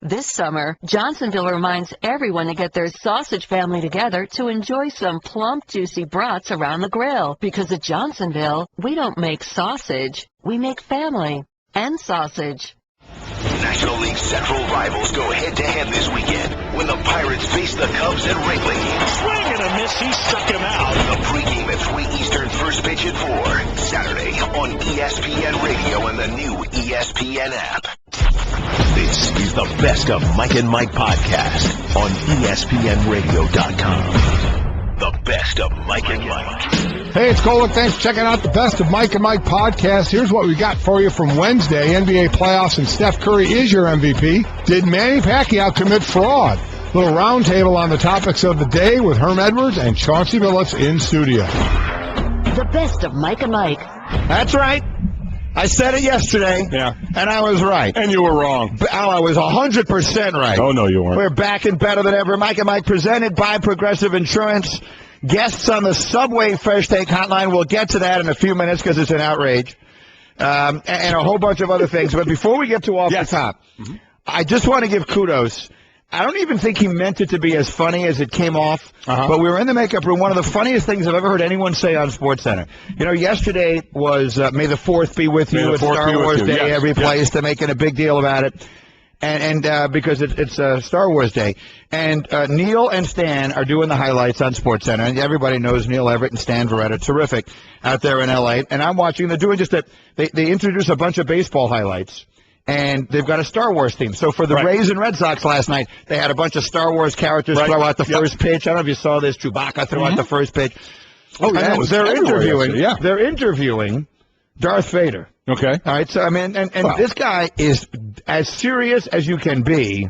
This summer, Johnsonville reminds everyone to get their sausage family together to enjoy some plump, juicy brats around the grill. Because at Johnsonville, we don't make sausage, we make family and sausage. National League Central rivals go head-to-head this weekend when the Pirates face the Cubs at Wrigley. Swing and a miss, he struck him out. The pregame at 3 Eastern, first pitch at 4. Saturday on ESPN Radio and the new ESPN app. This is the Best of Mike and Mike podcast on ESPNRadio.com. The Best of Mike and Mike. Hey, it's Golic. Thanks for checking out the Best of Mike and Mike podcast. Here's what we got for you from Wednesday. NBA playoffs and Steph Curry is your MVP. Did Manny Pacquiao commit fraud? Little roundtable on the topics of the day with Herm Edwards and Chauncey Billups in studio. The Best of Mike and Mike. That's right. I said it yesterday, and I was right. And you were wrong. I was 100% right. Oh, no, you weren't. We're back and better than ever. Mike and Mike presented by Progressive Insurance. Guests on the Subway Fresh Take Hotline. We'll get to that in a few minutes because it's an outrage. And a whole bunch of other things. But before we get to off the top, I just want to give kudos. I don't even think he meant it to be as funny as it came off, but we were in the makeup room. One of the funniest things I've ever heard anyone say on SportsCenter. You know, yesterday was May the 4th be with you. It's Star Wars Day every place. They're making a big deal about it. And because it's Star Wars Day. And Neil and Stan are doing the highlights on SportsCenter. And everybody knows Neil Everett and Stan Verretta. Terrific out there in L.A. And I'm watching. They're doing just that. They introduce a bunch of baseball highlights. And they've got a Star Wars theme. So for the Rays and Red Sox last night, they had a bunch of Star Wars characters throw out the first pitch. I don't know if you saw this. Chewbacca throw out the first pitch. Oh, yeah. They're interviewing Darth Vader. Okay. All right. So, I mean, and this guy is as serious as you can be.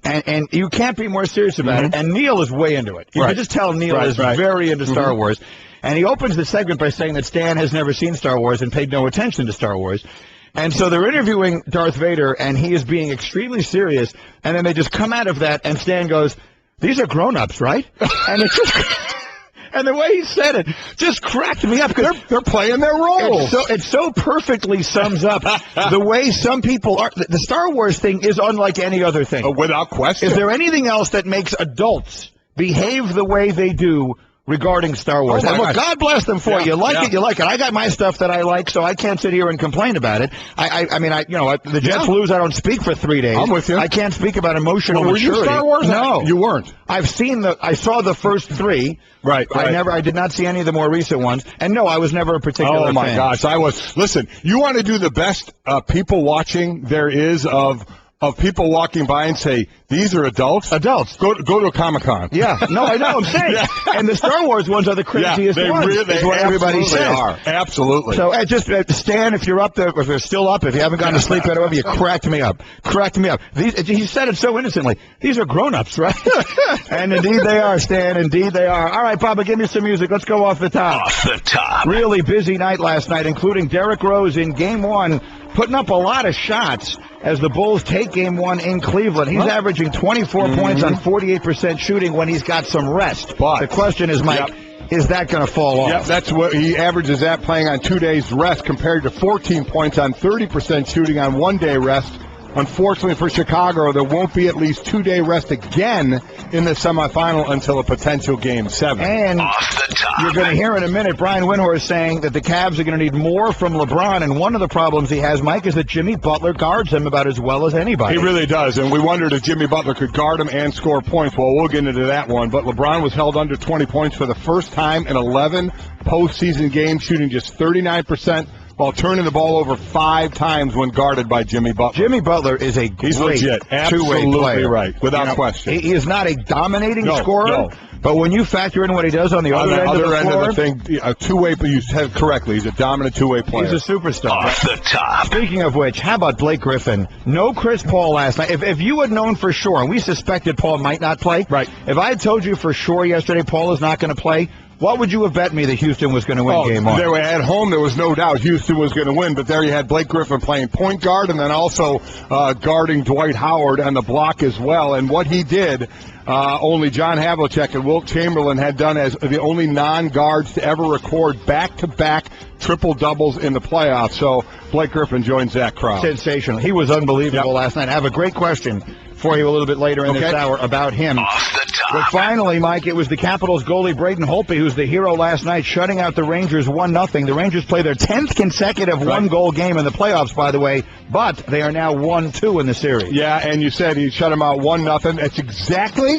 And you can't be more serious about it. And Neil is way into it. You can just tell Neil is very into Star Wars. And he opens the segment by saying that Stan has never seen Star Wars and paid no attention to Star Wars. And so they're interviewing Darth Vader, and he is being extremely serious. And then they just come out of that, and Stan goes, "These are grown-ups, right?" And it's just... And the way he said it just cracked me up because they're playing their roles. It so perfectly sums up the way some people are. The Star Wars thing is unlike any other thing. Without question. Is there anything else that makes adults behave the way they do regarding Star Wars? And look, God bless them for it. You like it, you like it. I got my stuff that I like, so I can't sit here and complain about it. I mean, the Jets lose, I don't speak for 3 days. I'm with you. I can't speak about emotional Were you maturity. Star Wars? No. You weren't. I saw the first 3. Right. I did not see any of the more recent ones. And no, I was never a particular fan. Oh my gosh, I was. Listen, you want to do the best people watching there is of people walking by and say, these are adults? Adults. Go to a Comic-Con. Yeah. No, I know. I'm saying. And the Star Wars ones are the craziest ones. Is what everybody says. Are. Absolutely. So Stan, if you're up there, if you're still up, if you haven't gone to sleep yet, you cracked me up. He said it so innocently. These are grown-ups, right? And indeed they are, Stan. Indeed they are. All right, Papa, give me some music. Let's go off the top. Off the top. Really busy night last night, including Derrick Rose in Game 1, putting up a lot of shots as the Bulls take Game 1 in Cleveland. He's averaging 24 points on 48% shooting when he's got some rest. But the question is, Mike, is that going to fall off? Yep, that's what he averages that playing on 2 days rest compared to 14 points on 30% shooting on 1 day rest. Unfortunately for Chicago, there won't be at least 2 day rest again in the semifinal until a potential Game 7. And you're going to hear in a minute Brian Windhorst saying that the Cavs are going to need more from LeBron. And one of the problems he has, Mike, is that Jimmy Butler guards him about as well as anybody. He really does. And we wondered if Jimmy Butler could guard him and score points. Well, we'll get into that one. But LeBron was held under 20 points for the first time in 11 postseason games, shooting just 39%. While turning the ball over 5 times when guarded by Jimmy Butler. Jimmy Butler is a great two-way player. Right, without question. He is not a dominating scorer, but when you factor in what he does on the other end of the thing, a two-way, you said correctly, he's a dominant two-way player. He's a superstar. Off the top. Speaking of which, how about Blake Griffin? No Chris Paul last night. If you had known for sure, and we suspected Paul might not play, right? If I had told you for sure yesterday Paul is not going to play, what would you have bet me that Houston was going to win Game 1? At home, there was no doubt Houston was going to win, but there you had Blake Griffin playing point guard and then also guarding Dwight Howard on the block as well. And what he did, only John Havlicek and Wilt Chamberlain had done as the only non-guards to ever record back-to-back triple-doubles in the playoffs. So Blake Griffin joins that crowd. Sensational. He was unbelievable last night. I have a great question for you a little bit later in this hour about him. Off the top. But finally, Mike, it was the Capitals goalie Braden Holtby who's the hero last night, shutting out the Rangers 1-0. The Rangers play their 10th consecutive one-goal game in the playoffs, by the way, but they are now 1-2 in the series. Yeah, and you said he shut him out 1-0. That's exactly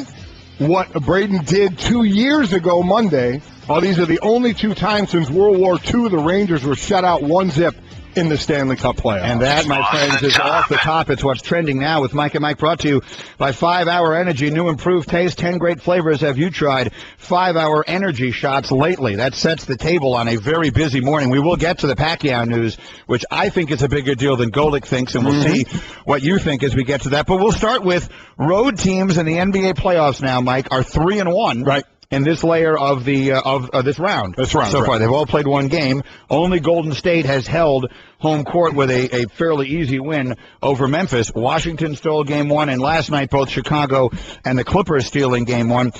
what Braden did 2 years ago Monday. Oh, these are the only 2 times since World War II the Rangers were shut out 1-0 in the Stanley Cup playoffs. And that, my friends, is off the top. It's what's trending now with Mike and Mike, brought to you by 5 Hour Energy. New improved taste, 10 great flavors. Have you tried 5 Hour Energy shots lately? That sets the table on a very busy morning. We will get to the Pacquiao news, which I think is a bigger deal than Golic thinks, and we'll see what you think as we get to that. But we'll start with road teams in the NBA playoffs now, Mike, are 3-1. Right. In this layer of the of this round. This round, so right. far. They've all played one game. Only Golden State has held home court with a fairly easy win over Memphis. Washington stole game 1, and last night both Chicago and the Clippers stealing game 1.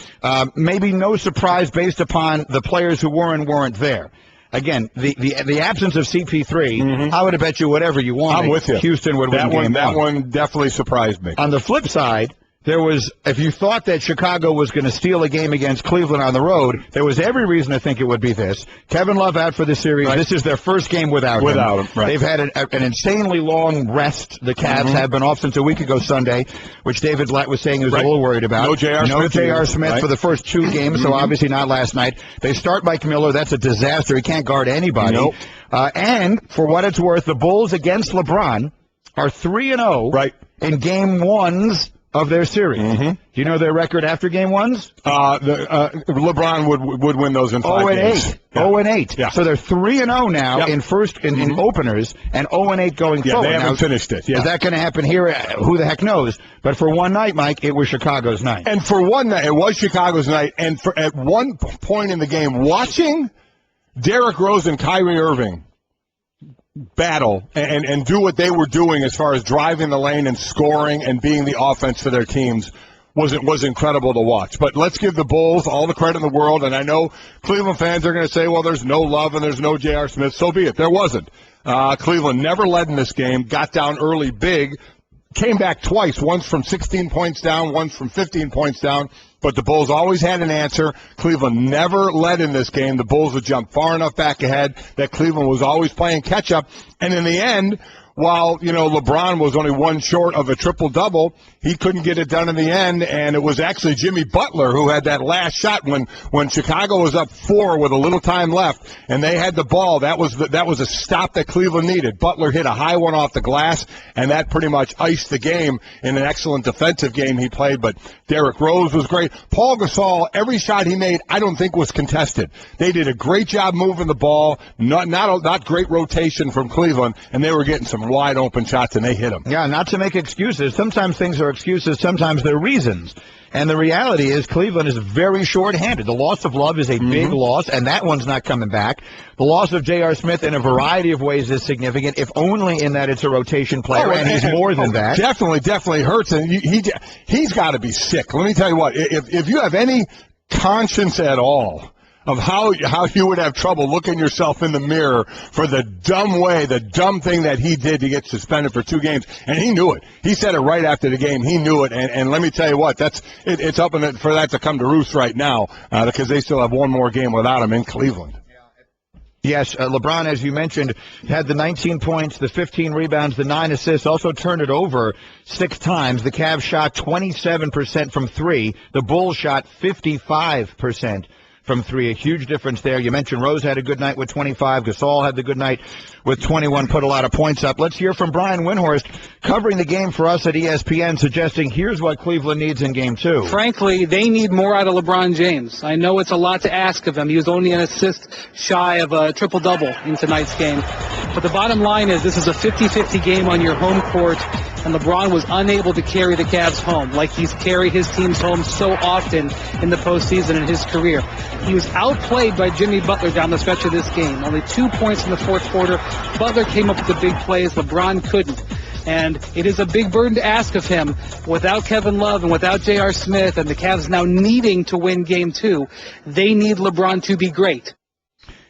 Maybe no surprise based upon the players who were and weren't there. Again, the absence of CP3, I would have bet you whatever you want. I'm with you. Houston would win game 1. That one definitely surprised me. On the flip side, there was, if you thought that Chicago was going to steal a game against Cleveland on the road, there was every reason to think it would be this. Kevin Love out for the series. Right. This is their first game without him. Right. They've had an insanely long rest. The Cavs have been off since a week ago Sunday, which David Blatt was saying he was a little worried about. No J.R. Smith for the first 2 games, so obviously not last night. They start Mike Miller. That's a disaster. He can't guard anybody. Nope. And for what it's worth, the Bulls against LeBron are 3-0 in game 1s of their series. Do you know their record after game 1s? LeBron would win those in 5 games. 0-8. Yeah. So they're 3-0 now in openers and 0-8 going forward. They haven't finished it. Is that going to happen here? Who the heck knows? But for one night, Mike, it was Chicago's night. And for one night, it was Chicago's night. And at one point in the game, watching Derrick Rose and Kyrie Irving battle and do what they were doing as far as driving the lane and scoring and being the offense for their teams was incredible to watch. But let's give the Bulls all the credit in the world. And I know Cleveland fans are going to say, well, there's no Love and there's no J.R. Smith. So be it. There wasn't. Cleveland never led in this game, got down early big, came back twice, once from 16 points down, once from 15 points down. But the Bulls always had an answer. Cleveland never led in this game. The Bulls would jump far enough back ahead that Cleveland was always playing catch-up. And in the end, while, LeBron was only 1 short of a triple-double, he couldn't get it done in the end, and it was actually Jimmy Butler who had that last shot when Chicago was up 4 with a little time left, and they had the ball. That was a stop that Cleveland needed. Butler hit a high one off the glass, and that pretty much iced the game in an excellent defensive game he played. But Derrick Rose was great. Paul Gasol, every shot he made, I don't think was contested. They did a great job moving the ball, not great rotation from Cleveland, and they were getting some wide open shots, and they hit them. Yeah, not to make excuses. Sometimes things are excuses, sometimes they're reasons. And the reality is Cleveland is very short-handed. The loss of Love is a big loss, and that one's not coming back. The loss of J.R. Smith in a variety of ways is significant, if only in that it's a rotation player, and he's more than that. Definitely hurts, and he's got to be sick. Let me tell you what, if you have any conscience at all of how you would have trouble looking yourself in the mirror for the dumb thing that he did to get suspended for 2 games. And he knew it. He said it right after the game. He knew it. And let me tell you what, it's up for that to come to roost right now because they still have 1 more game without him in Cleveland. Yes, LeBron, as you mentioned, had the 19 points, the 15 rebounds, the 9 assists, also turned it over 6 times. The Cavs shot 27% from 3. The Bulls shot 55% from 3. A huge difference there. You mentioned Rose had a good night with 25. Gasol had the good night with 21, put a lot of points up. Let's hear from Brian Windhorst covering the game for us at ESPN, suggesting here's what Cleveland needs in Game 2. Frankly, they need more out of LeBron James. I know it's a lot to ask of him. He was only an assist shy of a triple-double in tonight's game. But the bottom line is this is a 50-50 game on your home court, and LeBron was unable to carry the Cavs home like he's carried his teams home so often in the postseason in his career. He was outplayed by Jimmy Butler down the stretch of this game. Only 2 points in the fourth quarter. Butler came up with the big plays. LeBron couldn't. And it is a big burden to ask of him without Kevin Love and without J.R. Smith and the Cavs now needing to win Game 2. They need LeBron to be great.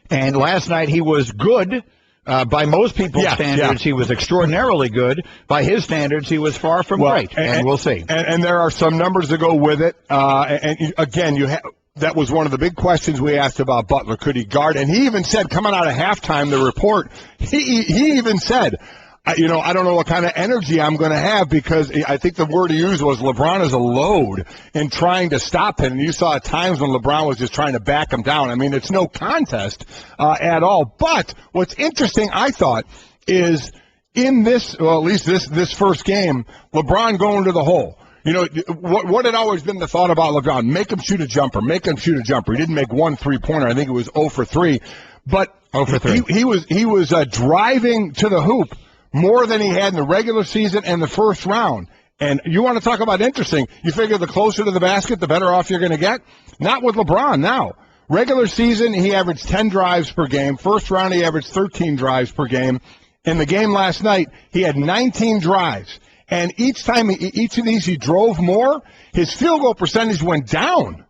And last night he was good. By most people's standards, he was extraordinarily good. By his standards, he was far from great, and we'll see. And there are some numbers to go with it. And again, that was one of the big questions we asked about Butler. Could he guard? And he even said, coming out of halftime, the report, he even said, I don't know what kind of energy I'm going to have, because I think the word he used was LeBron is a load in trying to stop him. And you saw at times when LeBron was just trying to back him down. I mean, it's no contest at all. But what's interesting, I thought, is in this, well, at least this first game, LeBron going to the hole. What had always been the thought about LeBron? Make him shoot a jumper. Make him shoot a jumper. He didn't make one three-pointer. I think it was 0 for 3. But 0 for 3. He was driving to the hoop more than he had in the regular season and the first round. And you want to talk about interesting, you figure the closer to the basket, the better off you're going to get? Not with LeBron now. Regular season, he averaged 10 drives per game. First round, he averaged 13 drives per game. In the game last night, he had 19 drives. And each of these he drove more, his field goal percentage went down,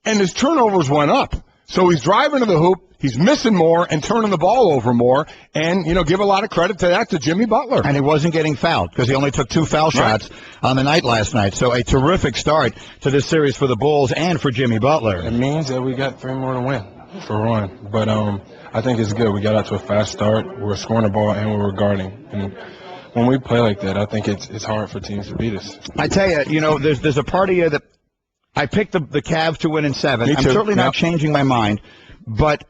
and his turnovers went up. So he's driving to the hoop, he's missing more and turning the ball over more, and, give a lot of credit to that to Jimmy Butler. And he wasn't getting fouled because he only took 2 foul shots on the night last night. So a terrific start to this series for the Bulls and for Jimmy Butler. It means that we got 3 more to win, for one. But I think it's good. We got out to a fast start. We're scoring the ball and we're guarding. And when we play like that, I think it's hard for teams to beat us. I tell you, there's a part of you that I picked the Cavs to win in 7. I'm certainly not changing my mind, but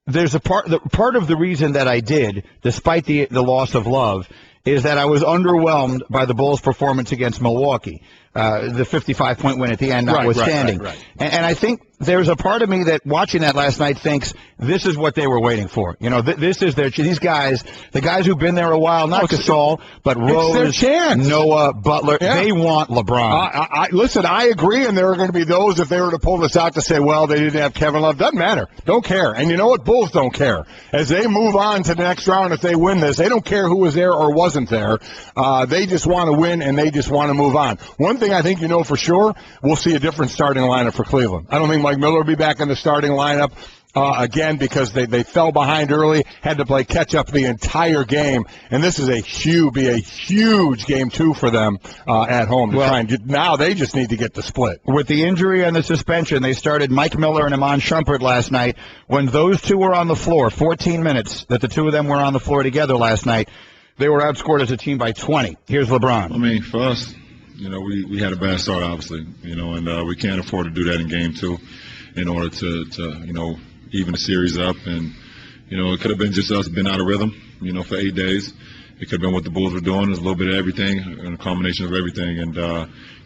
there's a part of the reason that I did, despite the loss of love, is that I was underwhelmed by the Bulls' performance against Milwaukee, the 55-point win at the end notwithstanding. Right. And I think there's a part of me that, watching that last night, thinks this is what they were waiting for. This is these guys, the guys who've been there a while, not Gasol, but Rose, Noah, Butler, they want LeBron. Listen, I agree, and there are going to be those, if they were to pull this out, to say, well, they didn't have Kevin Love. Doesn't matter. Don't care. And you know what? Bulls don't care. As they move on to the next round, if they win this, they don't care who was there or wasn't there. They just want to win, and they just want to move on. One thing I think for sure, we'll see a different starting lineup for Cleveland. I don't think Mike Miller will be back in the starting lineup again, because they fell behind early, had to play catch-up the entire game, and this is a huge game 2 for them at home. Now they just need to get the split. With the injury and the suspension, they started Mike Miller and Iman Shumpert last night. When those two were on the floor, 14 minutes that the two of them were on the floor together last night, they were outscored as a team by 20. Here's LeBron. I mean, for us, we had a bad start, obviously, and we can't afford to do that in game 2 in order to even the series up. And, it could have been just us being out of rhythm, for 8 days. It could have been what the Bulls were doing. There's a little bit of everything, and a combination of everything, and,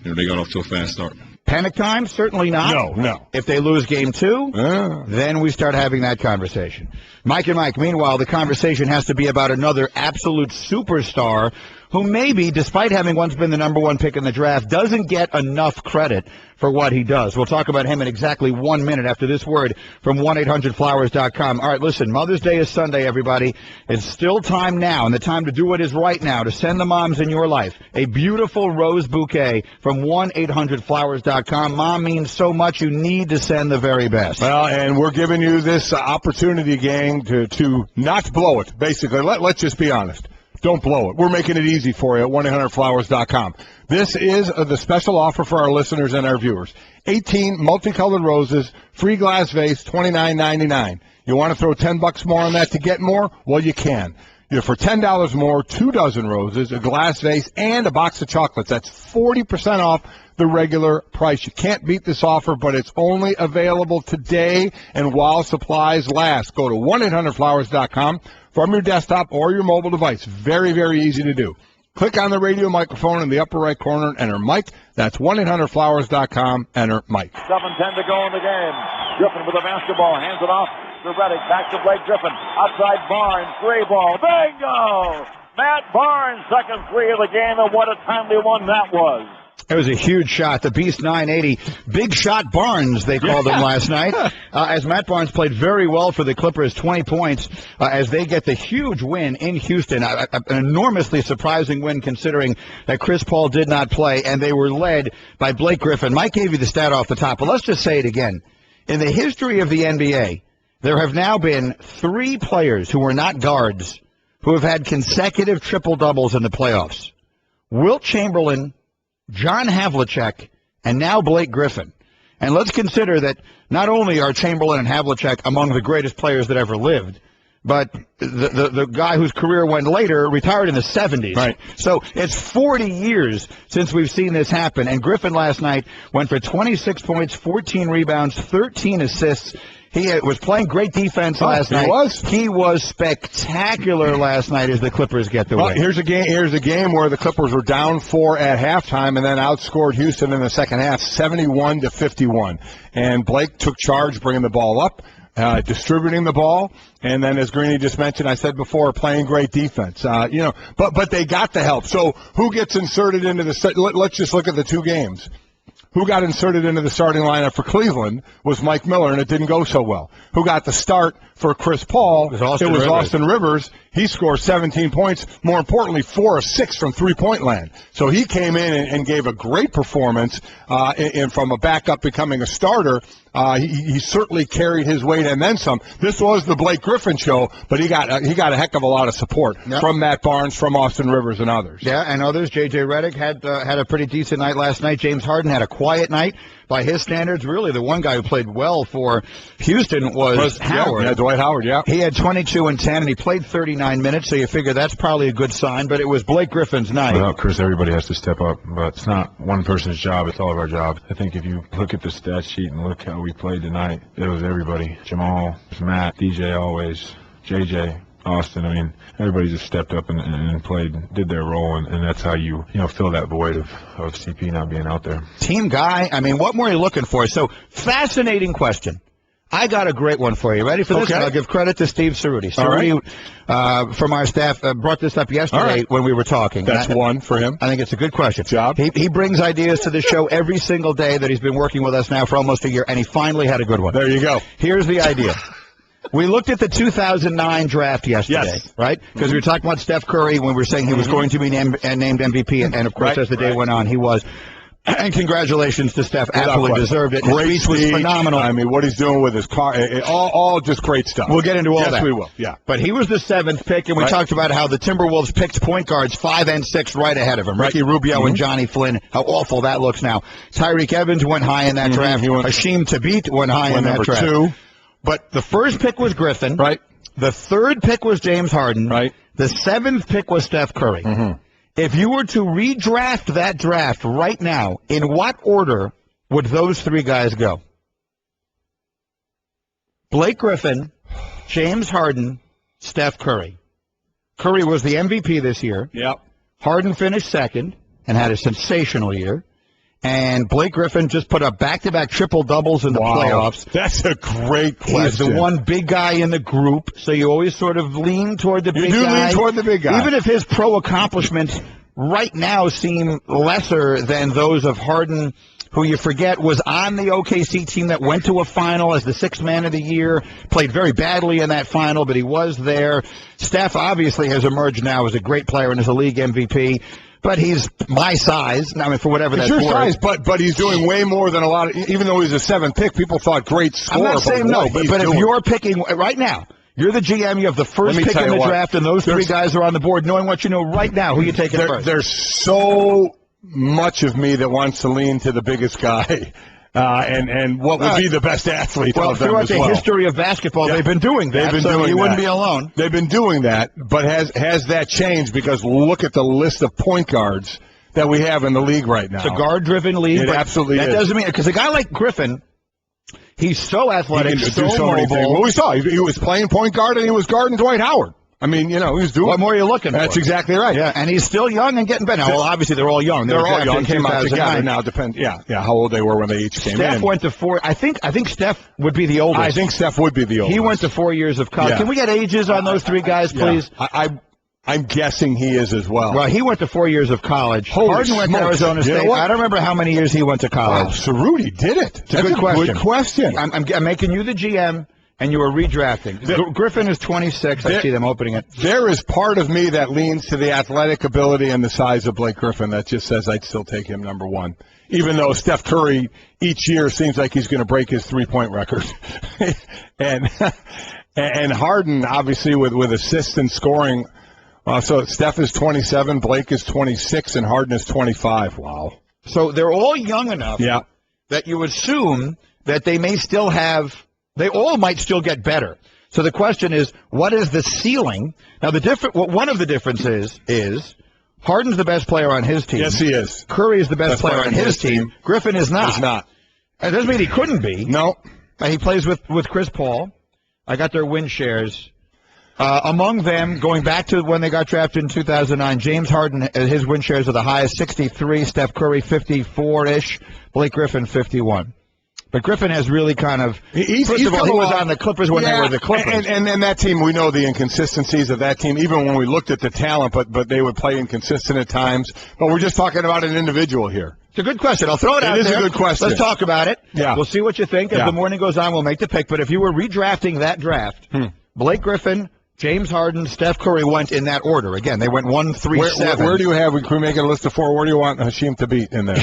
they got off to a fast start. Panic time? Certainly not. No. If they lose game 2, then we start having that conversation. Mike and Mike, meanwhile, the conversation has to be about another absolute superstar who maybe, despite having once been the number 1 pick in the draft, doesn't get enough credit for what he does. We'll talk about him in exactly 1 minute after this word from 1-800-Flowers.com. All right, listen, Mother's Day is Sunday, everybody. It's still time now, and the time to do what is right now, to send the moms in your life a beautiful rose bouquet from 1-800-Flowers.com. Mom means so much, you need to send the very best. Well, and we're giving you this opportunity, gang, to not blow it, basically. Let's just be honest. Don't blow it. We're making it easy for you at 1-800-Flowers.com. This is the special offer for our listeners and our viewers. 18 multicolored roses, free glass vase, $29.99. You want to throw $10 more on that to get more? Well, you can. For $10 more, 2 dozen roses, a glass vase, and a box of chocolates. That's 40% off the regular price. You can't beat this offer, but it's only available today and while supplies last. Go to 1-800-Flowers.com from your desktop or your mobile device. Very, very easy to do. Click on the radio microphone in the upper right corner and enter Mike. That's 1-800-Flowers.com. Enter Mike. 7:10 to go in the game. Griffin with the basketball. Hands it off to Reddick. Back to Blake Griffin. Outside Barnes. 3-ball. Bingo! Matt Barnes, second 3 of the game, and what a timely one that was. It was a huge shot. The Beast 980. Big Shot Barnes, they called him last night. As Matt Barnes played very well for the Clippers, 20 points, as they get the huge win in Houston. An enormously surprising win considering that Chris Paul did not play, and they were led by Blake Griffin. Mike gave you the stat off the top, but let's just say it again. In the history of the NBA, there have now been 3 players who were not guards who have had consecutive triple-doubles in the playoffs. Wilt Chamberlain, John Havlicek, and now Blake Griffin. And let's consider that not only are Chamberlain and Havlicek among the greatest players that ever lived, but the guy whose career went later retired in the 70s. Right. So it's 40 years since we've seen this happen. And Griffin last night went for 26 points, 14 rebounds, 13 assists. He was playing great defense last night. He was spectacular last night as the Clippers get the win. Here's a game where the Clippers were down 4 at halftime and then outscored Houston in the second half, 71-51. And Blake took charge, bringing the ball up, distributing the ball, and then, as Greeny just mentioned, I said before, playing great defense. But they got the help. So who gets inserted into the? Let's just look at the 2 games. Who got inserted into the starting lineup for Cleveland was Mike Miller, and it didn't go so well. Who got the start for Chris Paul? It was Austin Rivers. He scored 17 points. More importantly, 4 of 6 from three-point land. So he came in and gave a great performance, and from a backup becoming a starter. He certainly carried his weight and then some. This was the Blake Griffin show, but he got a heck of a lot of support from Matt Barnes, from Austin Rivers, and others. Yeah, and others. J.J. Redick had a pretty decent night last night. James Harden had a quiet night by his standards. Really, the one guy who played well for Houston was Howard. Yeah, Dwight Howard, yeah. He had 22 and 10, and he played 39 minutes, so you figure that's probably a good sign, but it was Blake Griffin's night. Well, Chris, everybody has to step up, but it's not one person's job. It's all of our job. I think if you look at the stat sheet and look how we played tonight, it was everybody. Jamal, Matt, DJ always, JJ, Austin. I mean, everybody just stepped up and played, did their role, and that's how you fill that void of CP not being out there. Team guy, I mean, what more are you looking for? So, fascinating question. I got a great one for you. Ready for this? Okay. I'll give credit to Steve Cerruti. Cerruti, from our staff, brought this up yesterday when we were talking. That's one for him. I think it's a good question. Job. He brings ideas to the show every single day that he's been working with us now for almost a year, and he finally had a good one. There you go. Here's the idea. We looked at the 2009 draft yesterday, right? Because we were talking about Steph Curry when we were saying he was going to be named MVP, and of course, as the day went on, he was. And congratulations to Steph. Absolutely deserved it. Great speech was phenomenal. I mean, what he's doing with his car, all just great stuff. We'll get into all that. Yes, we will. Yeah. But he was the 7th pick, and we talked about how the Timberwolves picked point guards 5 and 6 right ahead of him. Ricky Rubio and Johnny Flynn. How awful that looks now. Tyreek Evans went high in that draft. Hasheem Thabit went high in that draft. Number 2. But the first pick was Griffin. Right. The 3rd pick was James Harden. Right. The 7th pick was Steph Curry. Mm-hmm. If you were to redraft that draft right now, in what order would those 3 guys go? Blake Griffin, James Harden, Steph Curry. Curry was the MVP this year. Yep. Harden finished 2nd and had a sensational year. And Blake Griffin just put up back-to-back triple-doubles in the playoffs. That's a great question. He's the one big guy in the group, so you always sort of lean toward the big guy. You do lean toward the big guy. Even if his pro accomplishments right now seem lesser than those of Harden, who you forget was on the OKC team that went to a final as the 6th man of the year, played very badly in that final, but he was there. Steph obviously has emerged now as a great player and as a league MVP. But he's my size. I mean, for whatever that's worth. Your size, but he's doing way more than a lot of. Even though he's a 7th pick, people thought great score. I'm not saying no, but if you're picking right now, you're the GM. You have the first pick in the draft, and those 3 guys are on the board. Knowing what you know right now, who you taking first? There's so much of me that wants to lean to the biggest guy. And what would be the best athlete of them throughout the history of basketball, they've been doing that, you wouldn't be alone. They've been doing that, but has that changed? Because look at the list of point guards that we have in the league right now. It's a guard-driven league. It absolutely is. That doesn't mean – because a guy like Griffin, he's so athletic, he can do so many things. Well, we saw he was playing point guard, and he was guarding Dwight Howard. I mean, he was doing. What more are you looking for? That's exactly right. Yeah, and he's still young and getting better. Well, obviously they're all young. They're all young. Came out together. Now depends. Yeah, how old they were when they each came in. Steph went to 4. I think Steph would be the oldest. I think Steph would be the oldest. He went to 4 years of college. Yeah. Can we get ages on those 3 guys, please? I'm guessing he is as well. Well, he went to 4 years of college. Harden went to Arizona State. I don't remember how many years he went to college. Wow, Cerruti did it. It's a good question. Good question. I'm making you the GM. and you were redrafting. Griffin is 26. I see them opening it. There is part of me that leans to the athletic ability and the size of Blake Griffin that just says I'd still take him number one, even though Steph Curry each year seems like he's going to break his three-point record. and Harden, obviously, with assists and scoring. So Steph is 27, Blake is 26, and Harden is 25. Wow. So they're all young enough that you assume that they may still have – they all might still get better. So the question is, what is the ceiling? Now, one of the differences is Harden's the best player on his team. Yes, he is. Curry is the best player on his team. Griffin is not. He's not. It doesn't mean he couldn't be. No. He plays with Chris Paul. I got their win shares. Among them, going back to when they got drafted in 2009, James Harden, his win shares are the highest, 63. Steph Curry, 54-ish. Blake Griffin, 51. But Griffin has really kind of – first of all, he was on the Clippers when they were the Clippers. And that team, we know the inconsistencies of that team, even when we looked at the talent, but they would play inconsistent at times. But we're just talking about an individual here. It's a good question. I'll throw it out there. It is a good question. Let's talk about it. Yeah. We'll see what you think. As the morning goes on, we'll make the pick. But if you were redrafting that draft, Blake Griffin, James Harden, Steph Curry went in that order. Again, they went 1, 3, 7. Where do you have – can we make a list of 4? Where do you want Hasheem to beat in there?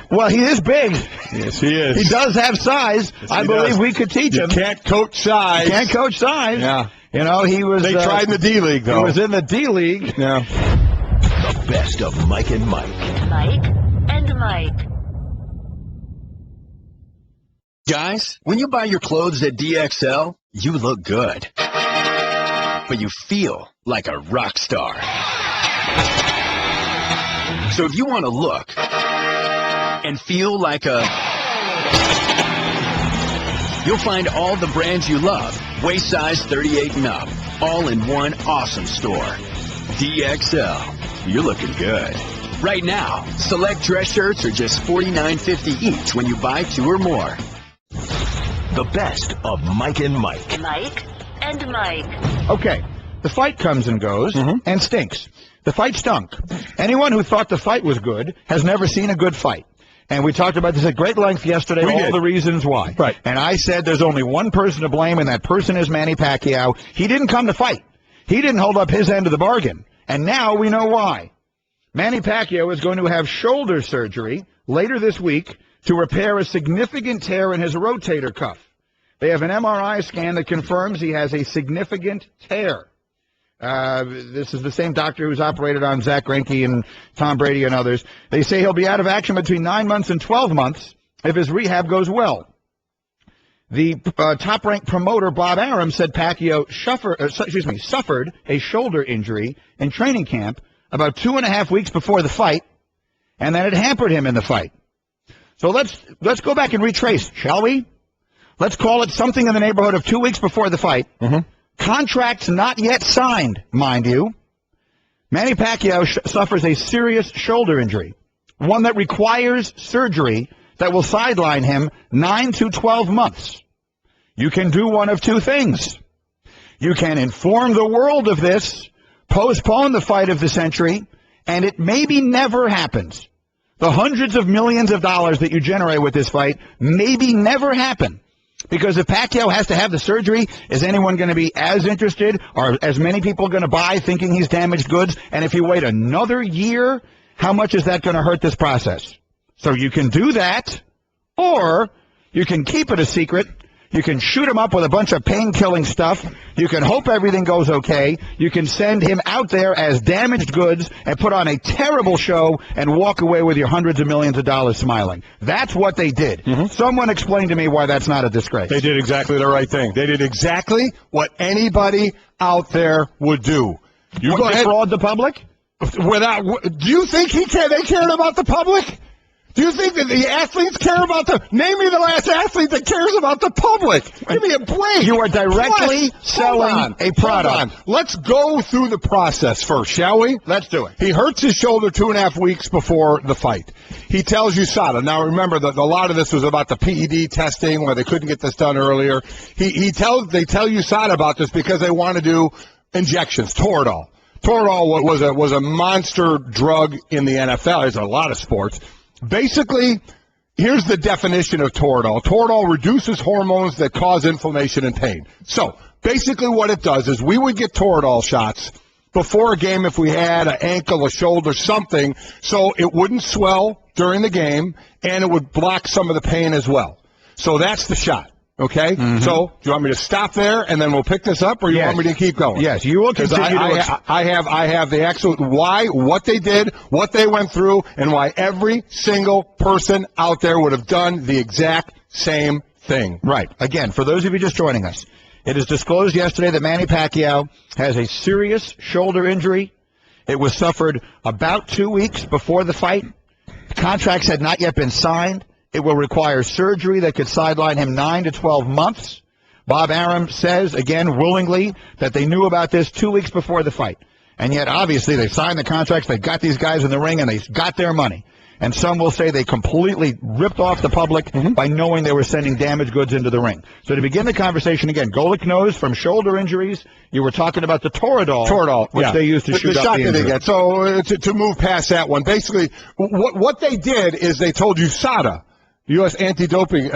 Well, he is big. Yes, he is. He does have size. Yes, I believe we could teach him. You can't coach size. Can't coach size. Yeah. You know, he was. They tried in the D League, though. He was in the D League. Yeah. The best of Mike and Mike. Mike and Mike. Guys, when you buy your clothes at DXL, you look good. But you feel like a rock star. So if you want to look and feel like a... You'll find all the brands you love, waist size 38 and up, all in one awesome store. DXL. You're looking good. Right now, select dress shirts are just $49.50 each when you buy 2 or more. The best of Mike and Mike. Mike and Mike. Okay. The fight comes and goes and stinks. The fight stunk. Anyone who thought the fight was good has never seen a good fight. And we talked about this at great length yesterday, all the reasons why. Right. And I said there's only one person to blame, and that person is Manny Pacquiao. He didn't come to fight. He didn't hold up his end of the bargain. And now we know why. Manny Pacquiao is going to have shoulder surgery later this week to repair a significant tear in his rotator cuff. They have an MRI scan that confirms he has a significant tear. This is the same doctor who's operated on Zach Greinke and Tom Brady and others. They say he'll be out of action between 9 months and 12 months if his rehab goes well. The top-ranked promoter, Bob Arum, said Pacquiao suffered a shoulder injury in training camp about 2.5 weeks before the fight, and that it hampered him in the fight. So let's go back and retrace, shall we? Let's call it something in the neighborhood of 2 weeks before the fight. Contracts not yet signed, mind you. Manny Pacquiao suffers a serious shoulder injury, one that requires surgery that will sideline him 9 to 12 months. You can do one of two things. You can inform the world of this, postpone the fight of the century, and it maybe never happens. The hundreds of millions of dollars that you generate with this fight maybe never happen. Because if Pacquiao has to have the surgery, is anyone going to be as interested? Are as many people going to buy thinking he's damaged goods? And if you wait another year, how much is that going to hurt this process? So you can do that, or you can keep it a secret. You can shoot him up with a bunch of pain-killing stuff. You can hope everything goes okay. You can send him out there as damaged goods and put on a terrible show and walk away with your hundreds of millions of dollars smiling. That's what they did. Someone explain to me why that's not a disgrace. They did exactly the right thing. They did exactly what anybody out there would do. You go ahead. Defraud the public? Do you think they cared about the public? Do you think that the athletes care about name me the last athlete that cares about the public? Give me a break. You are directly selling a product. Let's go through the process first, shall we? Let's do it. He hurts his shoulder 2.5 weeks before the fight. He tells USADA. Now remember that a lot of this was about the PED testing where they couldn't get this done earlier. They tell USADA about this because they want to do injections, Toradol. Toradol was a monster drug in the NFL. There's a lot of sports. Basically, here's the definition of Toradol. Toradol reduces hormones that cause inflammation and pain. So basically what it does is we would get Toradol shots before a game if we had an ankle, a shoulder, something, so it wouldn't swell during the game, and it would block some of the pain as well. So that's the shot, okay? So do you want me to stop there, and then we'll pick this up, or you want me to keep going? Yes, you will continue I have the absolute why, what they did, what they went through, and why every single person out there would have done the exact same thing. Right. Again, for those of you just joining us, it is disclosed yesterday that Manny Pacquiao has a serious shoulder injury. It was suffered about 2 weeks before the fight. Contracts had not yet been signed. It will require surgery that could sideline him 9 to 12 months. Bob Arum says, again, willingly, that they knew about this 2 weeks before the fight. And yet, obviously, they signed the contracts, they got these guys in the ring, and they got their money. And some will say they completely ripped off the public by knowing they were sending damaged goods into the ring. So to begin the conversation again, Golic knows from shoulder injuries, you were talking about the Toradol, which they used to shoot up the injury. So to move past that one, basically what they did is they told USADA, U.S. Anti-Doping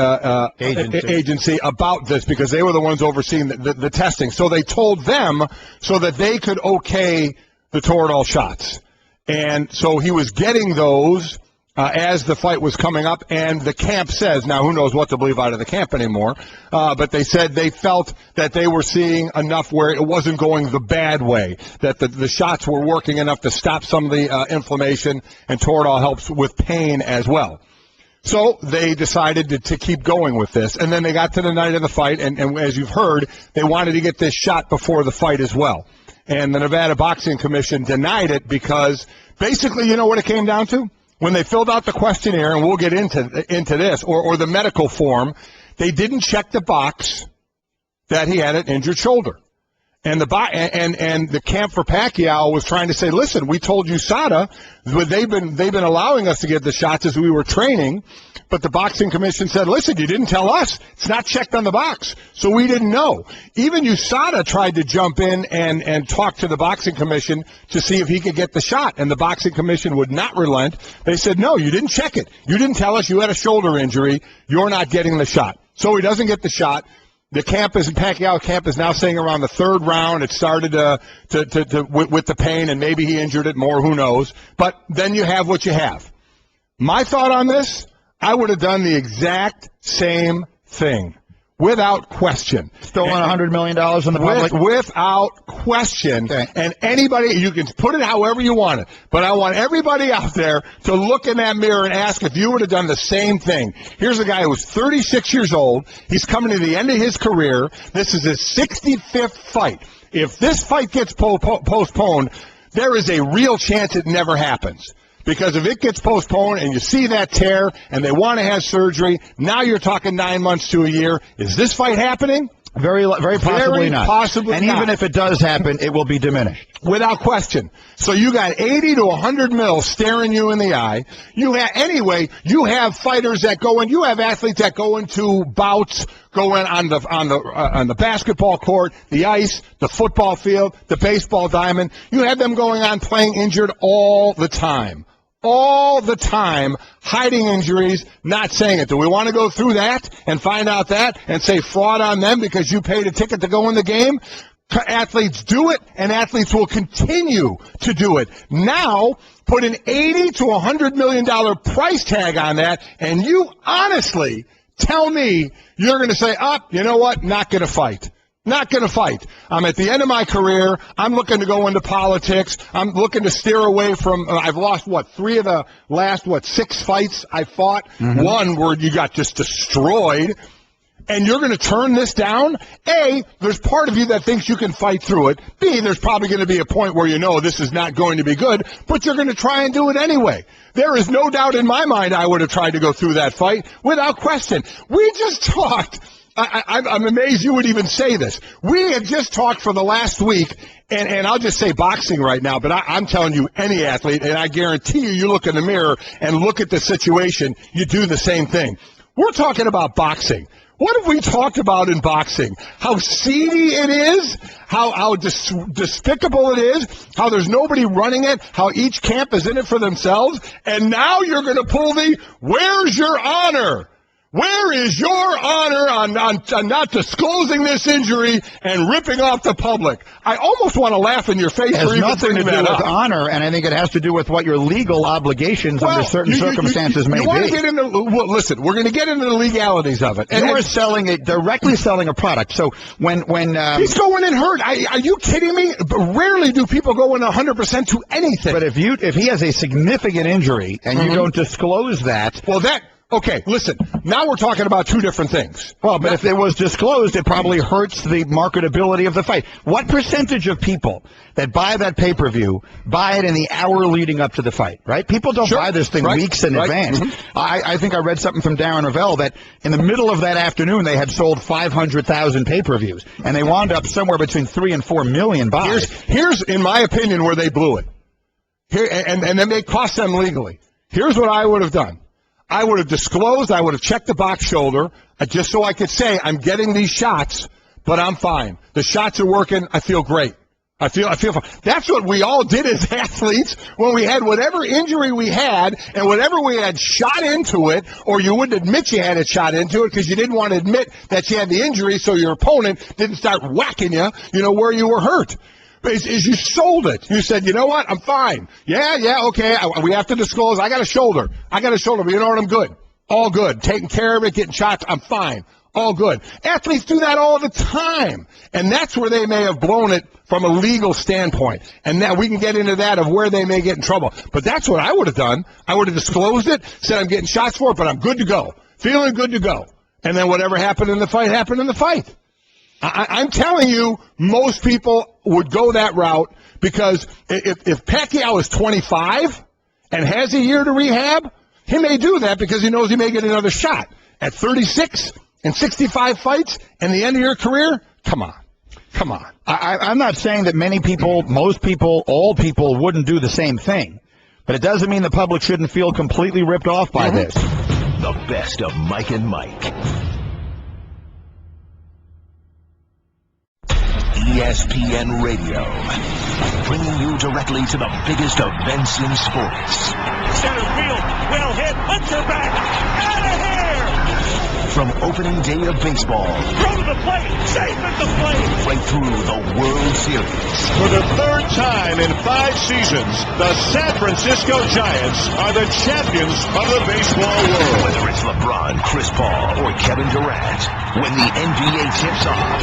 Agency, about this because they were the ones overseeing the testing. So they told them so that they could okay the Toradol shots. And so he was getting those as the fight was coming up, and the camp says, now who knows what to believe out of the camp anymore, but they said they felt that they were seeing enough where it wasn't going the bad way, that the shots were working enough to stop some of the inflammation, and Toradol helps with pain as well. So they decided to keep going with this, and then they got to the night of the fight, and as you've heard, they wanted to get this shot before the fight as well. And the Nevada Boxing Commission denied it because basically, you know what it came down to? When they filled out the questionnaire, and we'll get into this, or the medical form, they didn't check the box that he had an injured shoulder. And the camp for Pacquiao was trying to say, listen, we told USADA, they've been allowing us to get the shots as we were training, but the Boxing Commission said, listen, you didn't tell us. It's not checked on the box, so we didn't know. Even USADA tried to jump in and talk to the Boxing Commission to see if he could get the shot, and the Boxing Commission would not relent. They said, no, you didn't check it. You didn't tell us you had a shoulder injury. You're not getting the shot. So he doesn't get the shot. The Pacquiao camp is now saying around the third round it started with the pain, and maybe he injured it more, who knows. But then you have what you have. My thought on this, I would have done the exact same thing, without question. Stolen $100 million from the public? Without question. Okay. And anybody, you can put it however you want it, but I want everybody out there to look in that mirror and ask if you would have done the same thing. Here's a guy who was 36 years old. He's coming to the end of his career. This is his 65th fight. If this fight gets postponed, there is a real chance it never happens. Because if it gets postponed and you see that tear and they want to have surgery, now you're talking 9 months to a year. Is this fight happening? Very possibly not. Possibly and not. Even if it does happen, it will be diminished. Without question. So you got 80 to 100 mil staring you in the eye. You have fighters that go in. You have athletes that go into bouts, go in on the basketball court, the ice, the football field, the baseball diamond. You have them going on playing injured all the time. All the time, hiding injuries, not saying it. Do we want to go through that and find out that and say fraud on them because you paid a ticket to go in the game? Athletes do it, and athletes will continue to do it. Now, put an $80 to $100 million price tag on that, and you honestly tell me you're going to say, you know what, not going to fight. Not going to fight. I'm at the end of my career. I'm looking to go into politics. I'm looking to steer away from, I've lost, 3 of the last, 6 fights I fought. One where you got just destroyed. And you're going to turn this down? A, there's part of you that thinks you can fight through it. B, there's probably going to be a point where you know this is not going to be good, but you're going to try and do it anyway. There is no doubt in my mind I would have tried to go through that fight without question. We just talked. I'm amazed you would even say this. We had just talked for the last week, and I'll just say boxing right now, but I'm telling you, any athlete, and I guarantee you look in the mirror and look at the situation, you do the same thing. We're talking about boxing. What have we talked about in boxing? How seedy it is, how despicable it is, how there's nobody running it, how each camp is in it for themselves, and now you're going to pull the, where's your honor? Where is your honor on not disclosing this injury and ripping off the public? I almost want to laugh in your face. It has nothing to do with honor, and I think it has to do with what your legal obligations under certain circumstances may be. Want to get into, listen, we're going to get into the legalities of it. And you're directly selling a product. So when he's going in hurt. Are you kidding me? Rarely do people go in 100% to anything. But if he has a significant injury and you don't disclose that, okay, listen, now we're talking about two different things. Well, but if it was disclosed, it probably hurts the marketability of the fight. What percentage of people that buy that pay-per-view buy it in the hour leading up to the fight, right? People don't buy this thing weeks in advance. I think I read something from Darren Ravel that in the middle of that afternoon, they had sold 500,000 pay-per-views, and they wound up somewhere between 3 and 4 million buys. Here's, in my opinion, where they blew it. And then they cost them legally. Here's what I would have done. I would have disclosed, I would have checked the box shoulder, just so I could say, I'm getting these shots, but I'm fine. The shots are working, I feel great. I feel fine. That's what we all did as athletes when we had whatever injury we had and whatever we had shot into it, or you wouldn't admit you had it shot into it because you didn't want to admit that you had the injury so your opponent didn't start whacking you, where you were hurt. Is you sold it. You said, you know what, I'm fine. Yeah, okay, we have to disclose. I got a shoulder, but you know what, I'm good. All good. Taking care of it, getting shots, I'm fine. All good. Athletes do that all the time. And that's where they may have blown it from a legal standpoint. And now we can get into that of where they may get in trouble. But that's what I would have done. I would have disclosed it, said I'm getting shots for it, but I'm good to go. Feeling good to go. And then whatever happened in the fight, happened in the fight. I'm telling you, most people would go that route because if Pacquiao is 25 and has a year to rehab, he may do that because he knows he may get another shot. At 36 and 65 fights and the end of your career, come on. I'm not saying that many people, most people, all people wouldn't do the same thing, but it doesn't mean the public shouldn't feel completely ripped off by this. The best of Mike and Mike. ESPN Radio, bringing you directly to the biggest events in sports. Center field, well hit, puncher back, out of here! From opening day of baseball, Throw to the plate, safe at the plate! Right through the World Series. For the third time in 5 seasons, the San Francisco Giants are the champions of the baseball world. Whether it's LeBron, Chris Paul, or Kevin Durant, when the NBA tips off,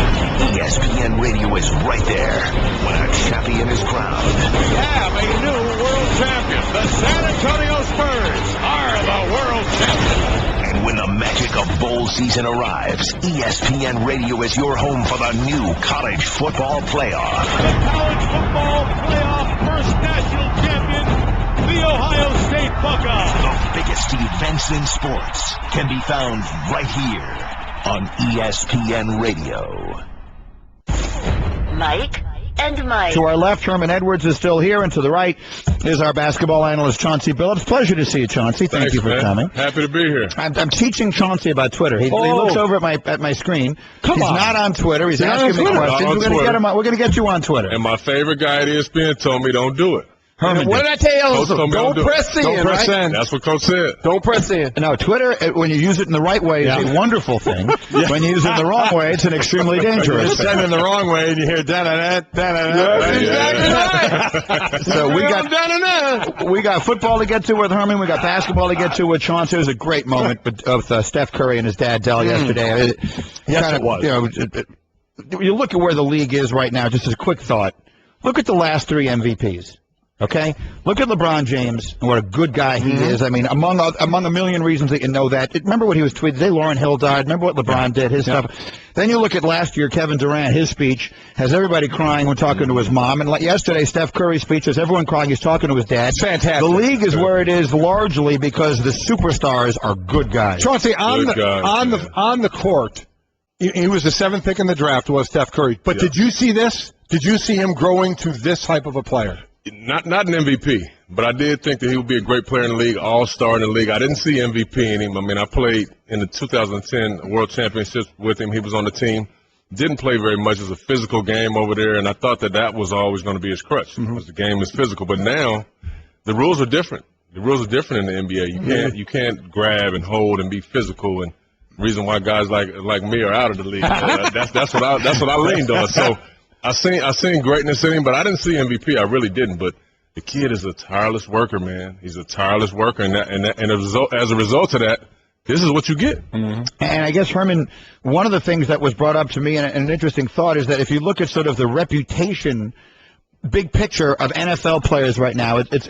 ESPN Radio is right there when a champion is crowned. We have a new world champion. The San Antonio Spurs are the world champions. And when the magic of bowl season arrives, ESPN Radio is your home for the new college football playoff. The college football playoff first national champion, the Ohio State Buckeyes. The biggest events in sports can be found right here on ESPN Radio. Mike and Mike. To our left, Herman Edwards is still here, and to the right is our basketball analyst, Chauncey Billups. Pleasure to see you, Chauncey. Thank you for coming. Happy to be here. I'm teaching Chauncey about Twitter. He looks over at my screen. He's not on Twitter. He's asking me questions. We're going to get you on Twitter. And my favorite guy at ESPN told me don't do it. Herman, what did I tell you? Don't press in. Don't press in. That's what Coach said. Don't press in. No, Twitter, when you use it in the right way, is a wonderful thing. When you use it in the wrong way, it's an extremely dangerous thing. Send it in the wrong way, and you hear da-da-da, da-da-da. That's exactly right. So we got football to get to with Herman. We got basketball to get to with Chauncey. It was a great moment of Steph Curry and his dad, Dell, yesterday. Yes, it was. You look at where the league is right now, just as a quick thought. Look at the last 3 MVPs. Okay, look at LeBron James and what a good guy he is. I mean, among a million reasons that you know that. Remember what he was tweeting? Today, Lauryn Hill died. Remember what LeBron did? His stuff. Then you look at last year, Kevin Durant. His speech has everybody crying when talking to his mom. And like yesterday, Steph Curry's speech has everyone crying. He's talking to his dad. It's fantastic. The league is where it is largely because the superstars are good guys. Chauncey, on the court, he was the 7th pick in the draft. Was Steph Curry? But did you see this? Did you see him growing to this type of a player? Not an MVP, But I did think that he would be a great player in the league, all-star in the league. I didn't see MVP in him. I mean, I played in the 2010 World Championships with him. He was on the team. Didn't play very much. It was a physical game over there, and I thought that was always going to be his crutch, because the game is physical. But now the rules are different. The rules are different in the NBA. You can't grab and hold and be physical, and reason why guys like me are out of the league. That's what I leaned on. So I seen greatness in him, but I didn't see MVP. I really didn't. But the kid is a tireless worker, man. He's a tireless worker, and as a result of that, this is what you get. And I guess, Herman, one of the things that was brought up to me, and an interesting thought, is that if you look at sort of the reputation, big picture of NFL players right now, it's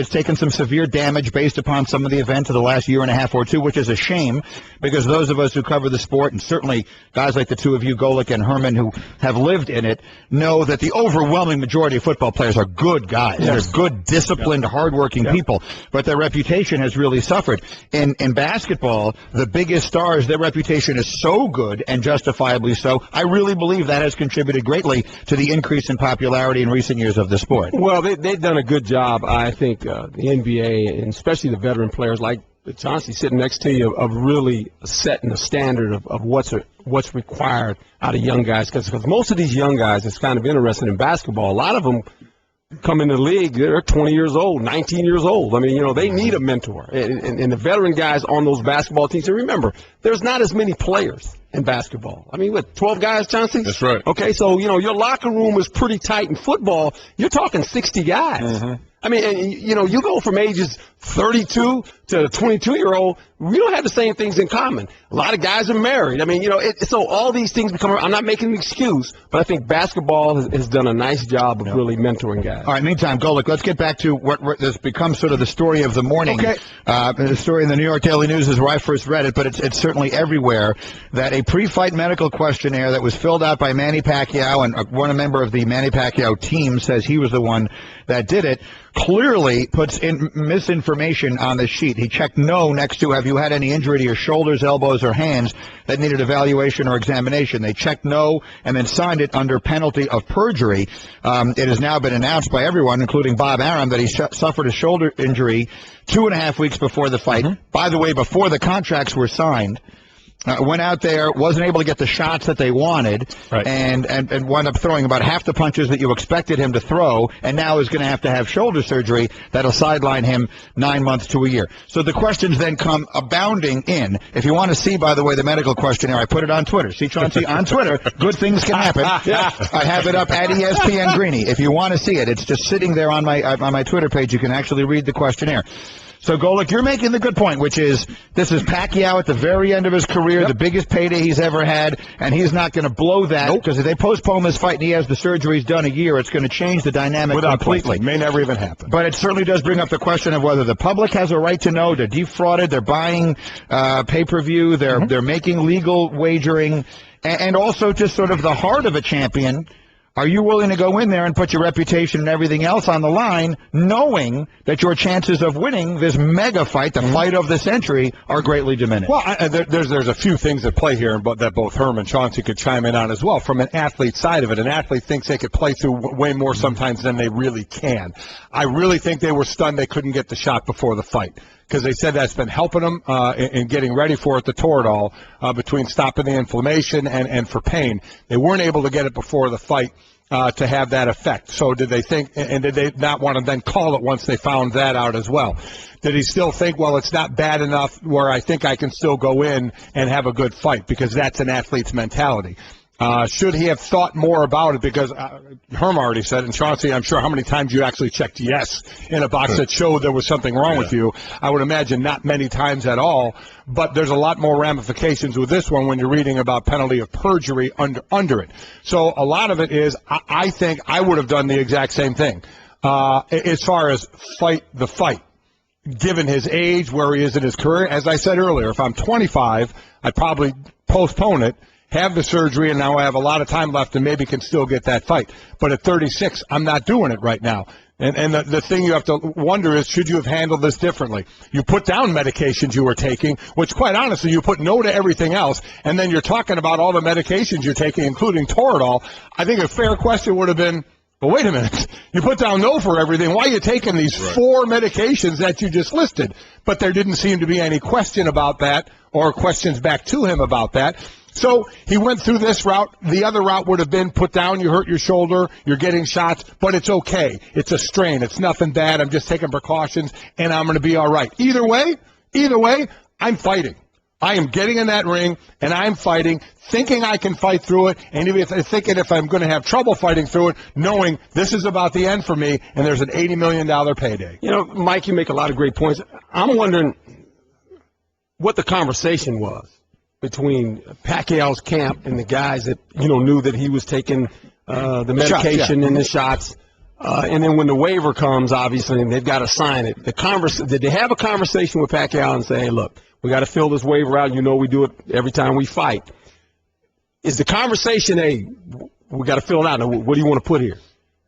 taken some severe damage based upon some of the events of the last year and a half or two, which is a shame, because those of us who cover the sport, and certainly guys like the two of you, Golic and Herman, who have lived in it, know that the overwhelming majority of football players are good guys. They're good, disciplined, hardworking people, but their reputation has really suffered. In basketball, the biggest stars, their reputation is so good, and justifiably so. I really believe that has contributed greatly to the increase in popularity in recent years of the sport. Well, they've done a good job. I think the NBA, and especially the veteran players like Chauncey sitting next to you, of really setting the standard of what's required out of young guys. Because most of these young guys, it's kind of interesting in basketball, a lot of them come in the league, they're 20 years old, 19 years old. I mean, they need a mentor. And the veteran guys on those basketball teams, and remember, there's not as many players in basketball. I mean, what, 12 guys, Chauncey? That's right. Okay, so, your locker room is pretty tight in football. You're talking 60 guys. I mean, and, you go from ages 32 to a 22-year-old, we don't have the same things in common. A lot of guys are married. I mean, so all these things become, I'm not making an excuse, but I think basketball has done a nice job of really mentoring guys. All right, meantime, Golic, let's get back to what has become sort of the story of the morning. Okay. The story in the New York Daily News is where I first read it, but it's certainly everywhere, that a pre-fight medical questionnaire that was filled out by Manny Pacquiao, and one member of the Manny Pacquiao team says he was the one that did it, clearly puts in misinformation on the sheet. He checked no next to, have you had any injury to your shoulders, elbows, or hands that needed evaluation or examination? They checked no and then signed it under penalty of perjury. It has now been announced by everyone, including Bob Arum, that he suffered a shoulder injury 2.5 weeks before the fight. By the way, before the contracts were signed. Went out there, wasn't able to get the shots that they wanted, and wound up throwing about half the punches that you expected him to throw, and now is going to have shoulder surgery that'll sideline him 9 months to a year. So the questions then come abounding in. If you want to see, by the way, the medical questionnaire, I put it on Twitter. See, Chauncey, on Twitter, good things can happen. I have it up at ESPN Greeny. If you want to see it, it's just sitting there on my Twitter page. You can actually read the questionnaire. So, Golic, you're making the good point, which is this is Pacquiao at the very end of his career, the biggest payday he's ever had, and he's not going to blow that, because if they postpone this fight and he has the surgeries done a year, it's going to change the dynamic completely. It may never even happen. But it certainly does bring up the question of whether the public has a right to know. They're defrauded. They're buying pay-per-view. They're making legal wagering. And also just sort of the heart of a champion. Are you willing to go in there and put your reputation and everything else on the line, knowing that your chances of winning this mega fight, the fight of the century, are greatly diminished? Well, there's a few things at play here, but that both Herm and Chauncey could chime in on as well. From an athlete side of it, an athlete thinks they could play through way more sometimes than they really can. I really think they were stunned they couldn't get the shot before the fight, because they said that's been helping them in getting ready for it, the Toradol, between stopping the inflammation and for pain. They weren't able to get it before the fight to have that effect. So did they think, and did they not want to then call it once they found that out as well? Did he still think, well, it's not bad enough where I think I can still go in and have a good fight, because that's an athlete's mentality? Should he have thought more about it? Because Herm already said, and Chauncey, I'm sure how many times you actually checked yes in a box that showed there was something wrong with you. I would imagine not many times at all, but there's a lot more ramifications with this one when you're reading about penalty of perjury under it. So a lot of it is, I think I would have done the exact same thing as far as fight the fight. Given his age, where he is in his career, as I said earlier, if I'm 25, I'd probably postpone it, have the surgery, and now I have a lot of time left and maybe can still get that fight. But at 36, I'm not doing it right now. And the thing you have to wonder is, should you have handled this differently? You put down medications you were taking, which quite honestly, you put no to everything else, and then you're talking about all the medications you're taking, including Toradol. I think a fair question would have been, But wait a minute. You put down no for everything. Why are you taking these 4 medications that you just listed? But there didn't seem to be any question about that or questions back to him about that. So he went through this route. The other route would have been put down, you hurt your shoulder, you're getting shots, but it's okay. It's a strain. It's nothing bad. I'm just taking precautions, and I'm going to be all right. Either way, I'm fighting. I am getting in that ring, and I'm fighting, thinking I can fight through it, and even thinking if I'm going to have trouble fighting through it, knowing this is about the end for me, and there's an $80 million payday. You know, Mike, you make a lot of great points. I'm wondering what the conversation was between Pacquiao's camp and the guys that, knew that he was taking the medication and the shots. And then when the waiver comes, obviously, and they've got to sign it, did they have a conversation with Pacquiao and say, hey, look, we got to fill this waiver out. We do it every time we fight. Is the conversation, hey, we got to fill it out. Now, what do you want to put here?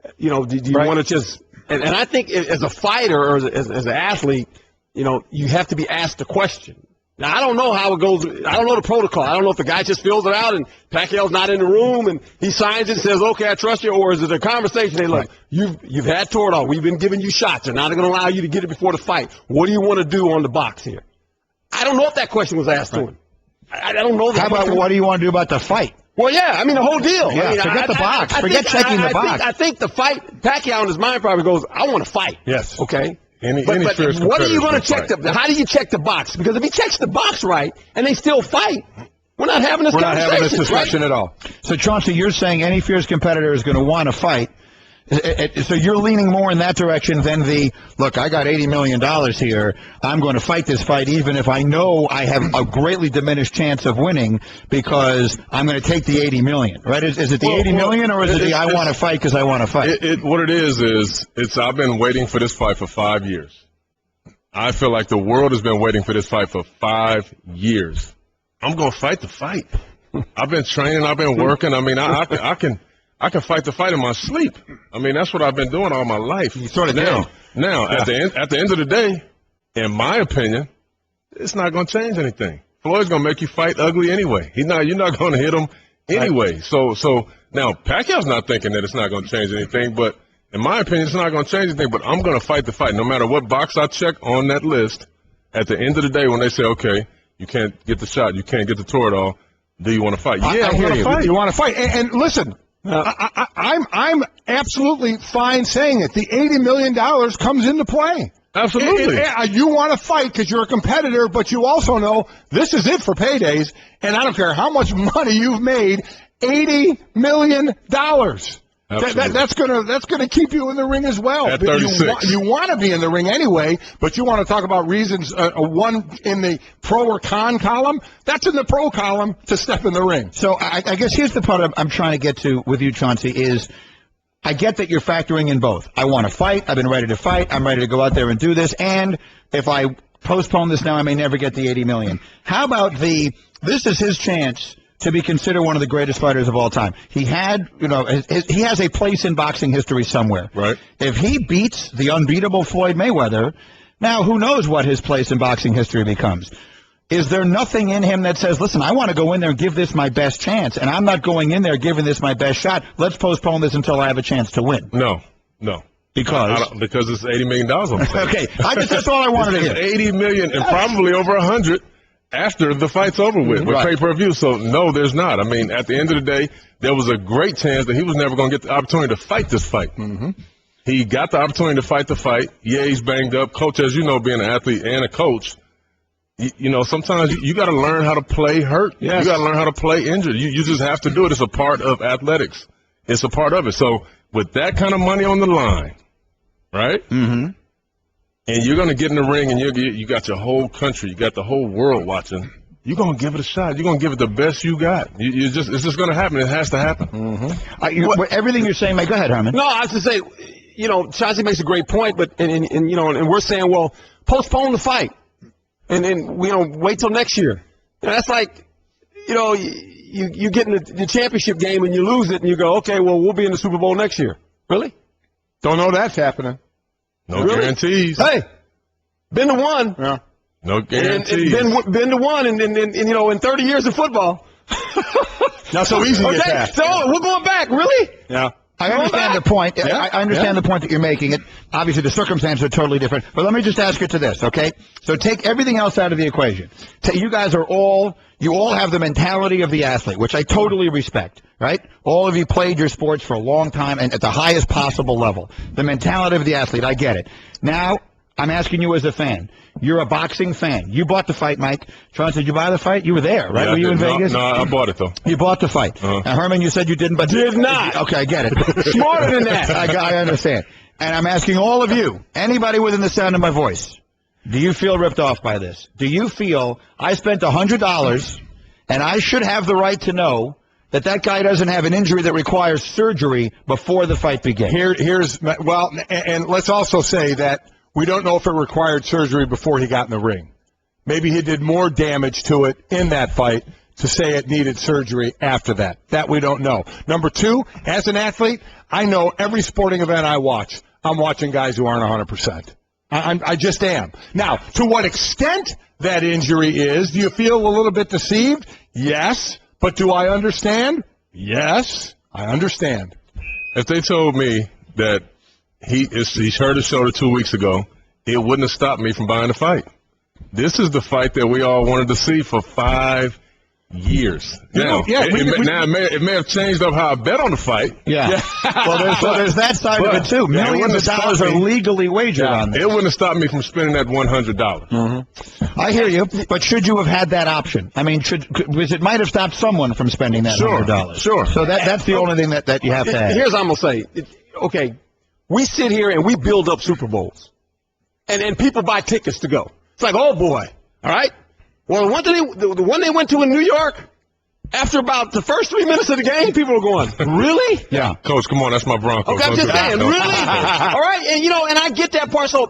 Do you want to just – and I think as a fighter or as an athlete, you have to be asked a question. Now, I don't know how it goes. I don't know the protocol. I don't know if the guy just fills it out and Pacquiao's not in the room and he signs it and says, okay, I trust you, or is it a conversation? Hey, look, you've had Toradol. We've been giving you shots. They're not going to allow you to get it before the fight. What do you want to do on the box here? I don't know if that question was asked to him. I don't know. How about what do you want to do about the fight? Well, yeah, the whole deal. Yeah, forget the box. Forget checking the box. I think the fight, Pacquiao in his mind probably goes, I want to fight. Yes. Okay. But what are you going to check how do you check the box? Because if he checks the box right and they still fight, we're not having this conversation. We're not having this discussion at all. So, Chauncey, you're saying any fierce competitor is going to want to fight. So you're leaning more in that direction than look, I got $80 million here. I'm going to fight this fight even if I know I have a greatly diminished chance of winning because I'm going to take the $80 million, right? Is it the $80 million or is it I want to fight because I want to fight? What it is I've been waiting for this fight for 5 years. I feel like the world has been waiting for this fight for 5 years. I'm going to fight the fight. I've been training. I've been working. I mean, I can fight the fight in my sleep. I mean, that's what I've been doing all my life. You sort of do. Now, at the end of the day, in my opinion, it's not going to change anything. Floyd's going to make you fight ugly anyway. You're not going to hit him anyway. Right. So now Pacquiao's not thinking that it's not going to change anything, but in my opinion, it's not going to change anything. But I'm going to fight the fight, no matter what box I check on that list. At the end of the day, when they say, okay, you can't get the shot, you can't get the Toradol, do you want to fight? Yeah, I hear you. You want to fight, and listen. I'm absolutely fine saying it. The $80 million comes into play. Absolutely. You want to fight because you're a competitor, but you also know this is it for paydays, and I don't care how much money you've made, $80 million. That's gonna keep you in the ring as well. At 36. You want to be in the ring anyway, but you want to talk about reasons. One in the pro or con column. That's in the pro column to step in the ring. So I guess here's the part I'm trying to get to with you, Chauncey, is I get that you're factoring in both. I want to fight. I've been ready to fight. I'm ready to go out there and do this. And if I postpone this now, I may never get the $80 million. How about this is his chance to be considered one of the greatest fighters of all time. He had, he has a place in boxing history somewhere. Right. If he beats the unbeatable Floyd Mayweather, now who knows what his place in boxing history becomes. Is there nothing in him that says, listen, I want to go in there and give this my best chance, and I'm not going in there giving this my best shot. Let's postpone this until I have a chance to win. No. Because it's $80 million. Okay, that's all I wanted to hear. $80 million and probably over 100 after the fight's over with pay-per-view. So, no, there's not. I mean, at the end of the day, there was a great chance that he was never going to get the opportunity to fight this fight. Mm-hmm. He got the opportunity to fight the fight. Yeah, he's banged up. Coach, as you know, being an athlete and a coach, sometimes you got to learn how to play hurt. Yes. You got to learn how to play injured. You just have to do it. It's a part of athletics. It's a part of it. So, with that kind of money on the line, right? Mm-hmm. And you're going to get in the ring and you got your whole country, you got the whole world watching. You're going to give it a shot. You're going to give it the best you got. It's just going to happen. It has to happen. Mm-hmm. Everything you're saying, go ahead, Herman. No, I was to say, Chauncey makes a great point, but and we're saying, well, postpone the fight, and then wait till next year. That's like, you get in the championship game and you lose it, and you go, okay, well, we'll be in the Super Bowl next year. Really? Don't know that's happening. No guarantees. Hey, been to one. Yeah. No guarantees. Been to one, and in 30 years of football. Not so easy to get past. So we're going back, really? Yeah. I understand the point. Yeah. I understand the point that you're making. Obviously, the circumstances are totally different. But let me just ask you to this, okay? So take everything else out of the equation. You guys you all have the mentality of the athlete, which I totally respect, right? All of you played your sports for a long time and at the highest possible level. The mentality of the athlete, I get it. Now, I'm asking you as a fan. You're a boxing fan. You bought the fight, Mike. Chauncey, did you buy the fight? You were there, right? Yeah, were you in Vegas? No, I bought it, though. You bought the fight. Now, Herman, you said you didn't, but... Did not. Okay, I get it. Smarter than that. I understand. And I'm asking all of you, anybody within the sound of my voice, do you feel ripped off by this? Do you feel I spent $100 and I should have the right to know that guy doesn't have an injury that requires surgery before the fight begins? And let's also say that we don't know if it required surgery before he got in the ring. Maybe he did more damage to it in that fight to say it needed surgery after that. That we don't know. Number two, as an athlete, I know every sporting event I watch, I'm watching guys who aren't 100%. I just am. Now, to what extent that injury is, do you feel a little bit deceived? Yes. But do I understand? Yes, I understand. If they told me that he hurt his shoulder 2 weeks ago, it wouldn't have stopped me from buying the fight. This is the fight that we all wanted to see for 5 years. Now, it may have changed up how I bet on the fight. Yeah. Well, there's that side of it, too. Millions of dollars are legally wagered on this. It wouldn't have stopped me from spending that $100. Mm-hmm. I hear you, but should you have had that option? I mean, because it might have stopped someone from spending that $100. Sure. So that's the only thing that you have to have. Here's what I'm going to say. Okay, we sit here and we build up Super Bowls. And people buy tickets to go. It's like, oh, boy. All right? Well, the one they went to in New York, after about the first 3 minutes of the game, people were going, really? Yeah. Coach, come on, that's my Broncos. Okay, I'm just saying, really? All right, and I get that part. So,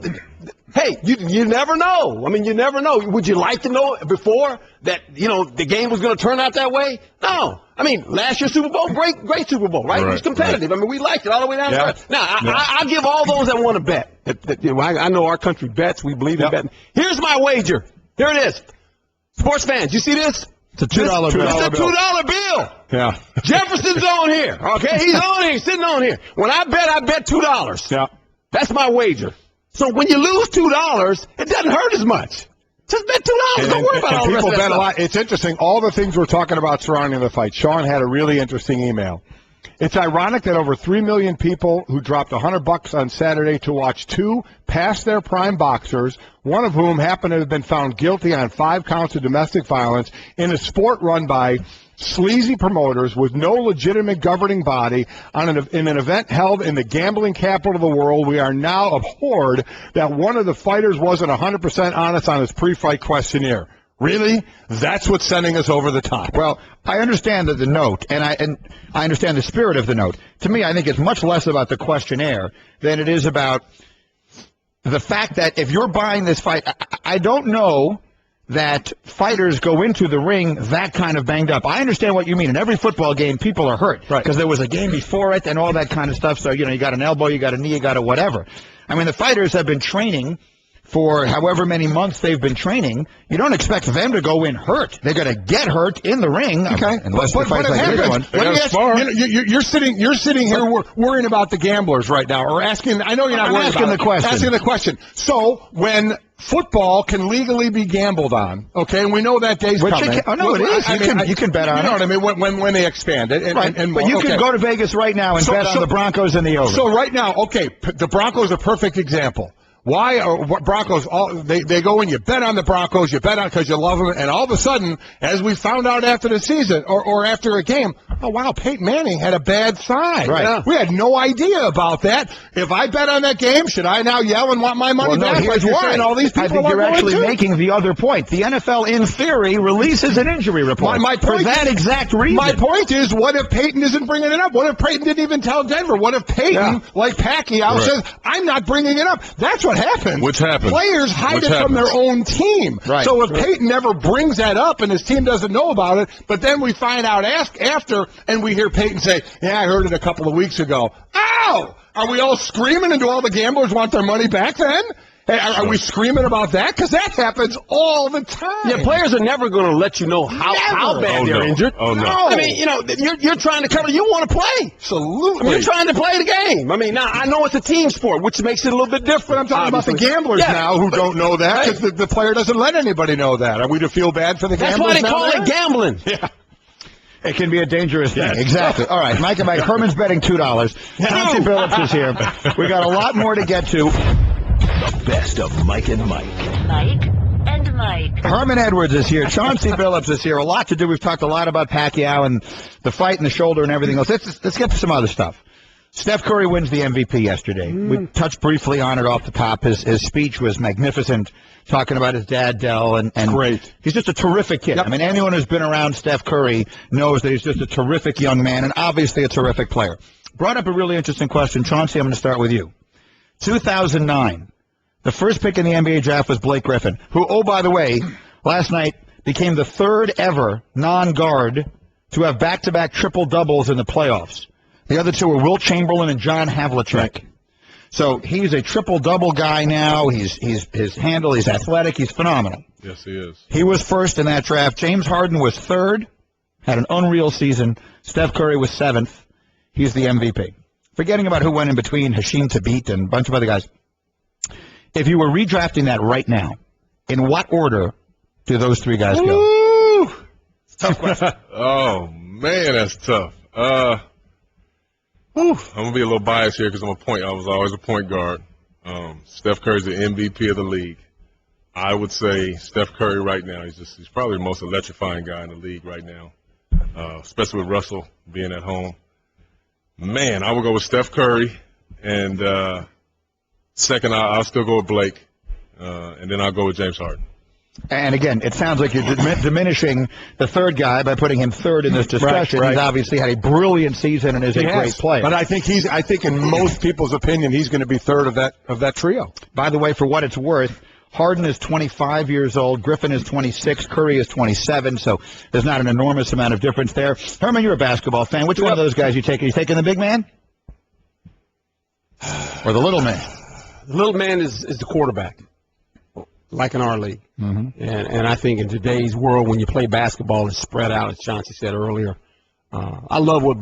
hey, you never know. I mean, you never know. Would you like to know before that, the game was going to turn out that way? No. I mean, last year's Super Bowl, great Super Bowl, right? It was competitive. Right. I mean, we liked it all the way down the stretch. Now, I'll give all those that want to bet. I know our country bets. We believe in betting. Here's my wager. Here it is. Sports fans, you see this? It's a $2 bill. It's a $2 bill. Yeah. Jefferson's on here. Okay, he's on here, sitting on here. When I bet $2. Yeah. That's my wager. So when you lose $2, it doesn't hurt as much. Just bet $2. Don't worry about all the rest of that bet stuff. a lot. It's interesting. All the things we're talking about surrounding the fight. Sean had a really interesting email. It's ironic that over 3 million people who dropped $100 on Saturday to watch two past their prime boxers, one of whom happened to have been found guilty on 5 counts of domestic violence in a sport run by sleazy promoters with no legitimate governing body in an event held in the gambling capital of the world. We are now abhorred that one of the fighters wasn't 100% honest on his pre-fight questionnaire. Really? That's what's sending us over the top. Well, I understand the note, and I understand the spirit of the note. To me, I think it's much less about the questionnaire than it is about the fact that if you're buying this fight, I don't know that fighters go into the ring that kind of banged up. I understand what you mean. In every football game, people are hurt because there was a game before it and all that kind of stuff. So, you got an elbow, you got a knee, you got a whatever. I mean, the fighters have been training for however many months they've been training. You don't expect them to go in hurt. They're going to get hurt in the ring. Okay. Unless the fight's like this one. You're sitting here worrying about the gamblers right now, or asking. I know you're not worried about it. Asking the question. So when football can legally be gambled on, okay, and we know that day's coming. It is. You can bet on it. You know what I mean? When they expand it. But you can go to Vegas right now and bet on the Broncos and the over. So right now, okay, the Broncos are a perfect example. Why are Broncos? They go in. You bet on the Broncos. You bet on because you love them, and all of a sudden, as we found out after the season or after a game, oh wow, Peyton Manning had a bad side. Right. Yeah. We had no idea about that. If I bet on that game, should I now yell and want my money back? Here's why. All these people I think you're actually making the other point. The NFL, in theory, releases an injury report for that exact reason. My point is, what if Peyton isn't bringing it up? What if Peyton didn't even tell Denver? What if Peyton, like Pacquiao, says, "I'm not bringing it up"? That's what happens. Which happens. Players hide it from their own team. Right. So if Peyton never brings that up and his team doesn't know about it, but then we find out after and we hear Peyton say, "Yeah, I heard it a couple of weeks ago." Ow! Are we all screaming and do all the gamblers want their money back then? Hey, are we screaming about that? Because that happens all the time. Yeah, players are never going to let you know how bad they're injured. Oh, no. I mean, you're trying to cover. You want to play. Absolutely. I mean, you're trying to play the game. I mean, now, I know it's a team sport, which makes it a little bit different. I'm talking about the gamblers now who don't know that because the player doesn't let anybody know that. Are we to feel bad for the That's gamblers? That's why they call it gambling. Yeah. It can be a dangerous thing. Yes. Exactly. All right, Mike and Mike. Herman's betting $2. Chauncey Billups is here. We got a lot more to get to. The best of Mike and Mike. Mike and Mike. Herman Edwards is here. Chauncey Billups is here. A lot to do. We've talked a lot about Pacquiao and the fight and the shoulder and everything else. Let's get to some other stuff. Steph Curry wins the MVP yesterday. We touched briefly on it off the top. His speech was magnificent, talking about his dad, Dell, and great. He's just a terrific kid. Yep. I mean, anyone who's been around Steph Curry knows that he's just a terrific young man and obviously a terrific player. Brought up a really interesting question. Chauncey, I'm going to start with you. 2009, the first pick in the NBA draft was Blake Griffin, who, oh, by the way, last night became the third ever non-guard to have back-to-back triple-doubles in the playoffs. The other two are Wilt Chamberlain and John Havlicek. So he's a triple-double guy now. He's his handle, he's athletic, he's phenomenal. Yes, he is. He was first in that draft. James Harden was third, had an unreal season. Steph Curry was seventh. He's the MVP. Forgetting about who went in between, Hashim Thabit and a bunch of other guys. If you were redrafting that right now, in what order do those three guys go? Ooh. Tough question. Oh, man, that's tough. I'm gonna be a little biased here because I was always a point guard. Steph Curry's the MVP of the league. I would say Steph Curry right now. He's probably the most electrifying guy in the league right now, especially with Russell being at home. Man, I would go with Steph Curry, and second I'll still go with Blake, and then I'll go with James Harden. And again, it sounds like you're diminishing the third guy by putting him third in this discussion. Right. He's obviously had a brilliant season and is a great player. But I think in most people's opinion, he's going to be third of that trio. By the way, for what it's worth, Harden is 25 years old, Griffin is 26, Curry is 27, so there's not an enormous amount of difference there. Herman, you're a basketball fan. Which one of those guys you take? Are you taking the big man? Or the little man? The little man is the quarterback, like in our league. Mm-hmm. And I think in today's world, when you play basketball, it's spread out, as Chauncey said earlier. I love what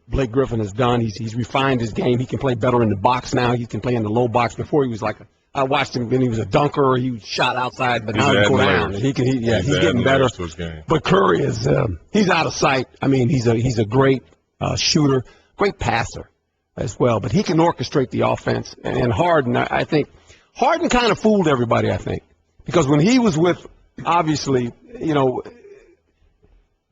Blake Griffin has done. He's refined his game. He can play better in the box now. He can play in the low box. Before he was I watched him when he was a dunker. He shot outside, but now he go down. He's getting better. But Curry is he's out of sight. I mean, he's a great shooter, great passer as well. But he can orchestrate the offense. And Harden, I think Harden kind of fooled everybody. I think because when he was with, obviously,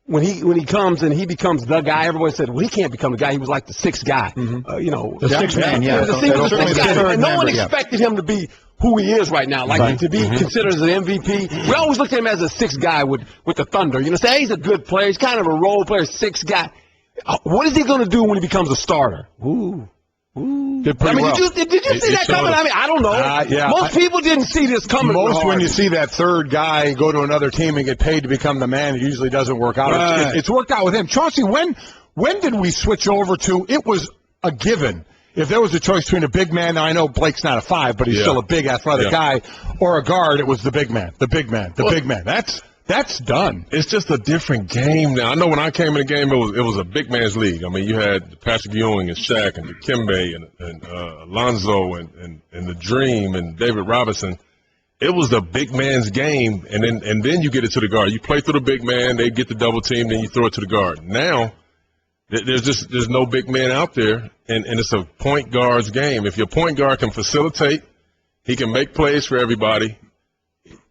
when he comes and he becomes the guy, everybody said, well, he can't become the guy. He was like the sixth guy. The sixth man, yeah. The sixth guy. And no one expected him to be who he is right now, to be considered as an MVP. We always looked at him as a sixth guy with the Thunder. Say he's a good player. He's kind of a role player, sixth guy. What is he going to do when he becomes a starter? Did pretty well. Did you see that coming? I don't know. Most people didn't see this coming. When you see that third guy go to another team and get paid to become the man, it usually doesn't work out. Right. It's worked out with him. Chauncey, when did we switch over to it was a given? If there was a choice between a big man, now I know Blake's not a 5, but he's still a big athletic guy, or a guard, it was the big man. The big man. That's done. It's just a different game now. I know when I came in the game, it was a big man's league. I mean, you had Patrick Ewing and Shaq and Dikembe and Alonzo and the Dream and David Robinson. It was the big man's game, and then you get it to the guard. You play through the big man, they get the double team, then you throw it to the guard. Now, there's no big man out there, and it's a point guard's game. If your point guard can facilitate, he can make plays for everybody.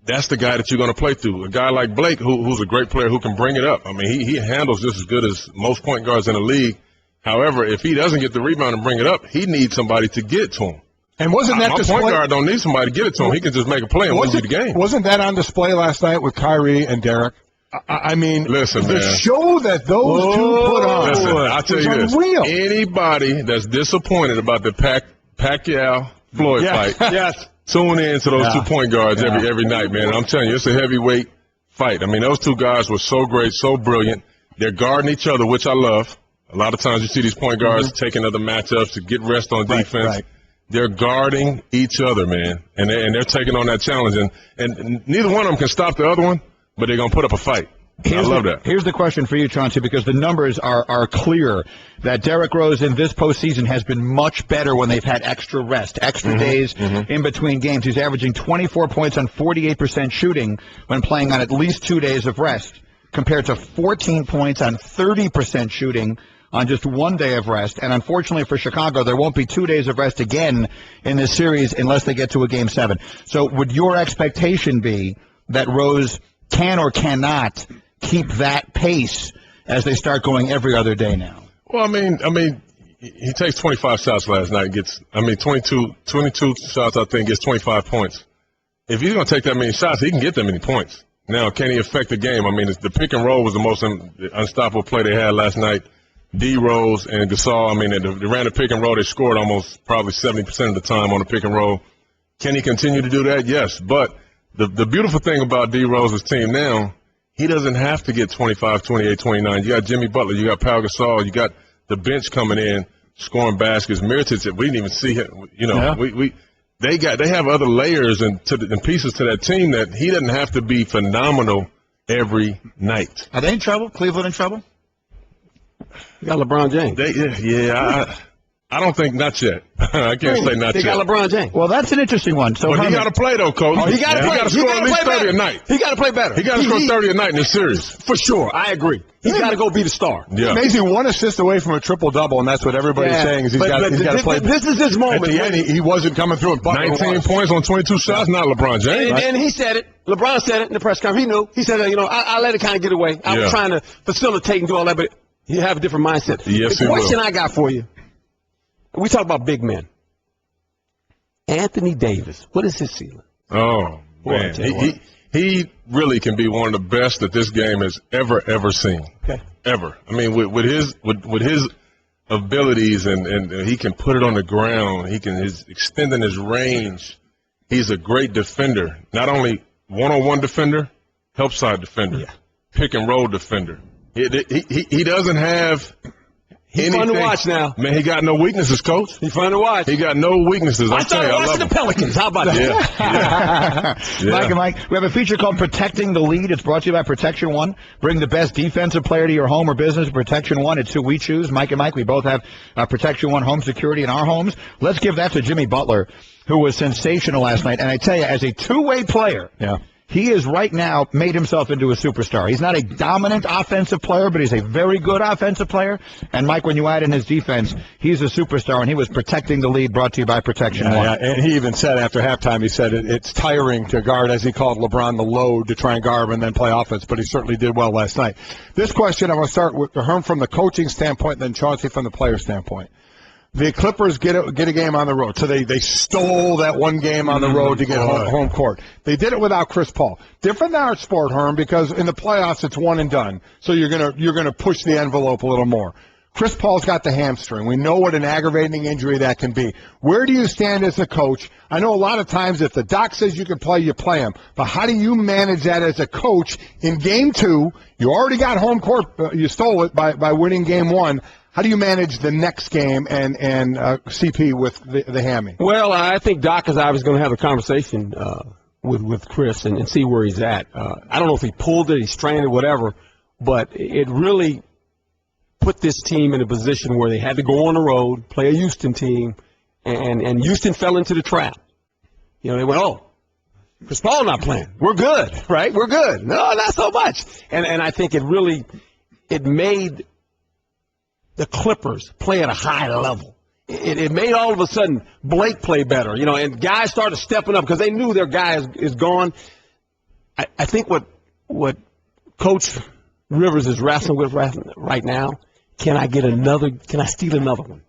That's the guy that you're going to play through. A guy like Blake, who's a great player, who can bring it up. I mean, he handles just as good as most point guards in the league. However, if he doesn't get the rebound and bring it up, he needs somebody to get it to him. And wasn't that my point guard don't need somebody to get it to him. He can just make a play and win you the game. Wasn't that on display last night with Kyrie and Derek? I mean, listen, the man. show that those two put on. Listen, I'll tell you this. Unreal. Anybody that's disappointed about the Pacquiao-Floyd fight, tune in to those 2 point guards every night, man. And I'm telling you, it's a heavyweight fight. I mean, those two guys were so great, so brilliant. They're guarding each other, which I love. A lot of times you see these point guards taking other matchups to get rest on defense. they're guarding each other, man, and they're taking on that challenge, and neither one of them can stop the other one, but they're gonna put up a fight. I love that. Here's the question for you, Chauncey, because the numbers are clear that Derrick Rose in this postseason has been much better when they've had extra rest, extra days in between games. He's averaging 24 points on 48% shooting when playing on at least 2 days of rest, compared to 14 points on 30% shooting on just 1 day of rest. And unfortunately for Chicago, there won't be 2 days of rest again in this series unless they get to a Game 7. So would your expectation be that Rose can or cannot keep that pace as they start going every other day now? Well, I mean, he takes 25 shots last night and gets, 22 shots, I think, gets 25 points. If he's going to take that many shots, he can get that many points. Now, can he affect the game? I mean, the pick and roll was the most unstoppable play they had last night. D. Rose and Gasol, they ran the pick and roll. They scored almost probably 70% of the time on the pick and roll. Can he continue to do that? Yes. But the beautiful thing about D. Rose's team now, he doesn't have to get 25, 28, 29. You got Jimmy Butler. You got Pau Gasol. You got the bench coming in, scoring baskets. Mirotic, we didn't even see him. They have other layers and pieces to that team that he doesn't have to be phenomenal every night. Are they in trouble? Cleveland in trouble? You got LeBron James. I don't think not yet. I can't say not yet. They got LeBron James. Well, that's an interesting one. So but he got to play, though, Coach. Oh, he got to play. He got to score at least 30 a night. He got to play better. He got to score 30 a night in this series. For sure. I agree. He's got to go be the star. Yeah. Amazing, 1 assist away from a triple-double, and that's what everybody's saying is he's got to play. This is his moment. At the end, he wasn't coming through. 19 points on 22 shots, not LeBron James. And he said it. LeBron said it in the press conference. He knew. He said, I let it kind of get away. I was trying to facilitate and do all that, but you have a different mindset. Yes, the question I got for you, we talk about big men. Anthony Davis, what is his ceiling? Oh, man. He really can be one of the best that this game has ever seen. Okay. Ever. I mean, with his abilities and he can put it on the ground. He's extending his range. He's a great defender. Not only one-on-one defender, help side defender, pick and roll defender. He doesn't have He's fun to watch now. Man, he got no weaknesses, Coach. He's fun to watch. He got no weaknesses. I started watching the Pelicans. How about that? Mike and Mike, we have a feature called Protecting the Lead. It's brought to you by Protection One. Bring the best defensive player to your home or business. Protection One. It's who we choose. Mike and Mike, we both have Protection One home security in our homes. Let's give that to Jimmy Butler, who was sensational last night. And I tell you, as a two-way player, he is right now made himself into a superstar. He's not a dominant offensive player, but he's a very good offensive player. And, Mike, when you add in his defense, he's a superstar, and he was protecting the lead, brought to you by Protection One. Yeah, and he even said after halftime, he said it's tiring to guard, as he called LeBron, the load to try and guard him and then play offense, but he certainly did well last night. This question, I'm going to start with Herm from the coaching standpoint, then Chauncey from the player standpoint. The Clippers get a game on the road. So they stole that one game on the road to get home court. They did it without Chris Paul. Different than our sport, Herm, because in the playoffs it's one and done. So you're gonna push the envelope a little more. Chris Paul's got the hamstring. We know what an aggravating injury that can be. Where do you stand as a coach? I know a lot of times if the doc says you can play, you play him. But how do you manage that as a coach in game 2? You already got home court. You stole it by winning game 1. How do you manage the next game and CP with the hammy? Well, I think Doc is obviously going to have a conversation with Chris and see where he's at. I don't know if he pulled it, he strained it, whatever, but it really put this team in a position where they had to go on the road, play a Houston team, and Houston fell into the trap. They went, Chris Paul not playing. We're good, right? We're good. No, not so much. And I think it made the Clippers play at a high level. It made all of a sudden Blake play better, and guys started stepping up because they knew their guy is gone. I think what Coach Rivers is wrestling with right now, can I steal another one?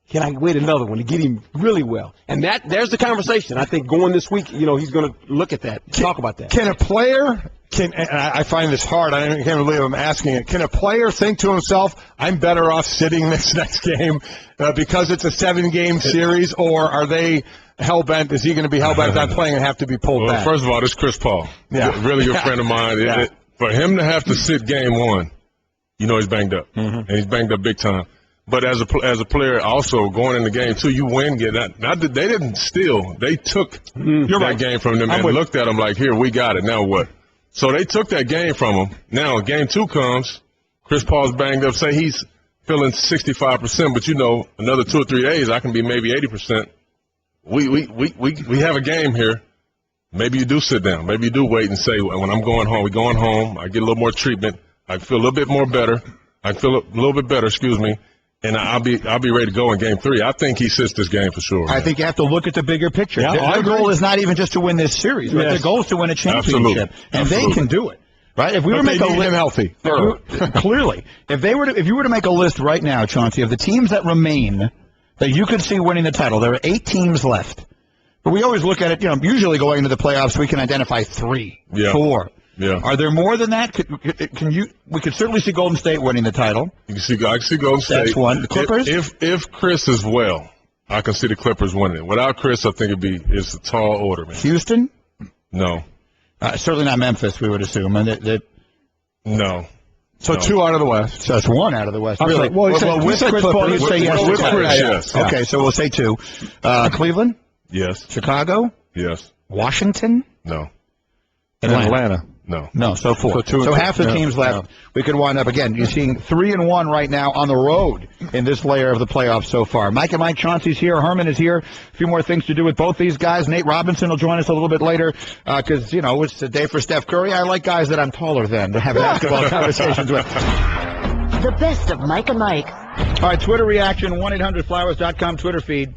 Can I wait another one to get him really well? And there's the conversation. I think going this week, he's going to look at that, talk about that. Can a player, and I find this hard, I can't believe I'm asking it, can a player think to himself, I'm better off sitting this next game because it's a 7-game series, or are they hell-bent? Is he going to be hell-bent on playing and have to be pulled back? First of all, this is Chris Paul. Yeah. Really good friend of mine. For him to have to sit game 1, he's banged up. And he's banged up big time. But as a player, also going in the game too, you win. Not that they didn't steal; they took that game from them and looked at them like, "Here, we got it. Now what?" So they took that game from them. Now game 2 comes. Chris Paul's banged up. Say he's feeling 65%, but another 2 or 3 days, I can be maybe 80%. We have a game here. Maybe you do sit down. Maybe you do wait and say, when I'm going home, we're going home. I get a little more treatment. I feel a little bit more better. I feel a little bit better. Excuse me. And I'll be ready to go in game 3. I think he sits this game for sure. I think you have to look at the bigger picture. Yeah, our goal is not even just to win this series. Right? Yes. The goal is to win a championship, and they can do it. Right? If we were to make him healthy, clearly, if you were to make a list right now, Chauncey, of the teams that remain that you could see winning the title, there are 8 teams left. But we always look at it. Usually going into the playoffs, we can identify 3, 4. Yeah. Are there more than that? We could certainly see Golden State winning the title. I can see Golden State. That's one. The Clippers. If Chris is well, I can see the Clippers winning it. Without Chris, I think it's a tall order, man. Houston? No. Certainly not Memphis. We would assume. No. So 2 out of the West. So it's 1 out of the West. Really? Well, with Chris Paul, you say yes. With Chris, yes. Okay, so we'll say 2. Cleveland. Yes. Chicago. Yes. Washington. No. Atlanta. No. So 4. So half the teams left. We could wind up again. You're seeing 3-1 right now on the road in this layer of the playoffs so far. Mike and Mike, Chauncey's here. Herman is here. A few more things to do with both these guys. Nate Robinson will join us a little bit later because it's the day for Steph Curry. I like guys that I'm taller than to have basketball conversations with. The best of Mike and Mike. All right, Twitter reaction, 1-800-Flowers.com Twitter feed.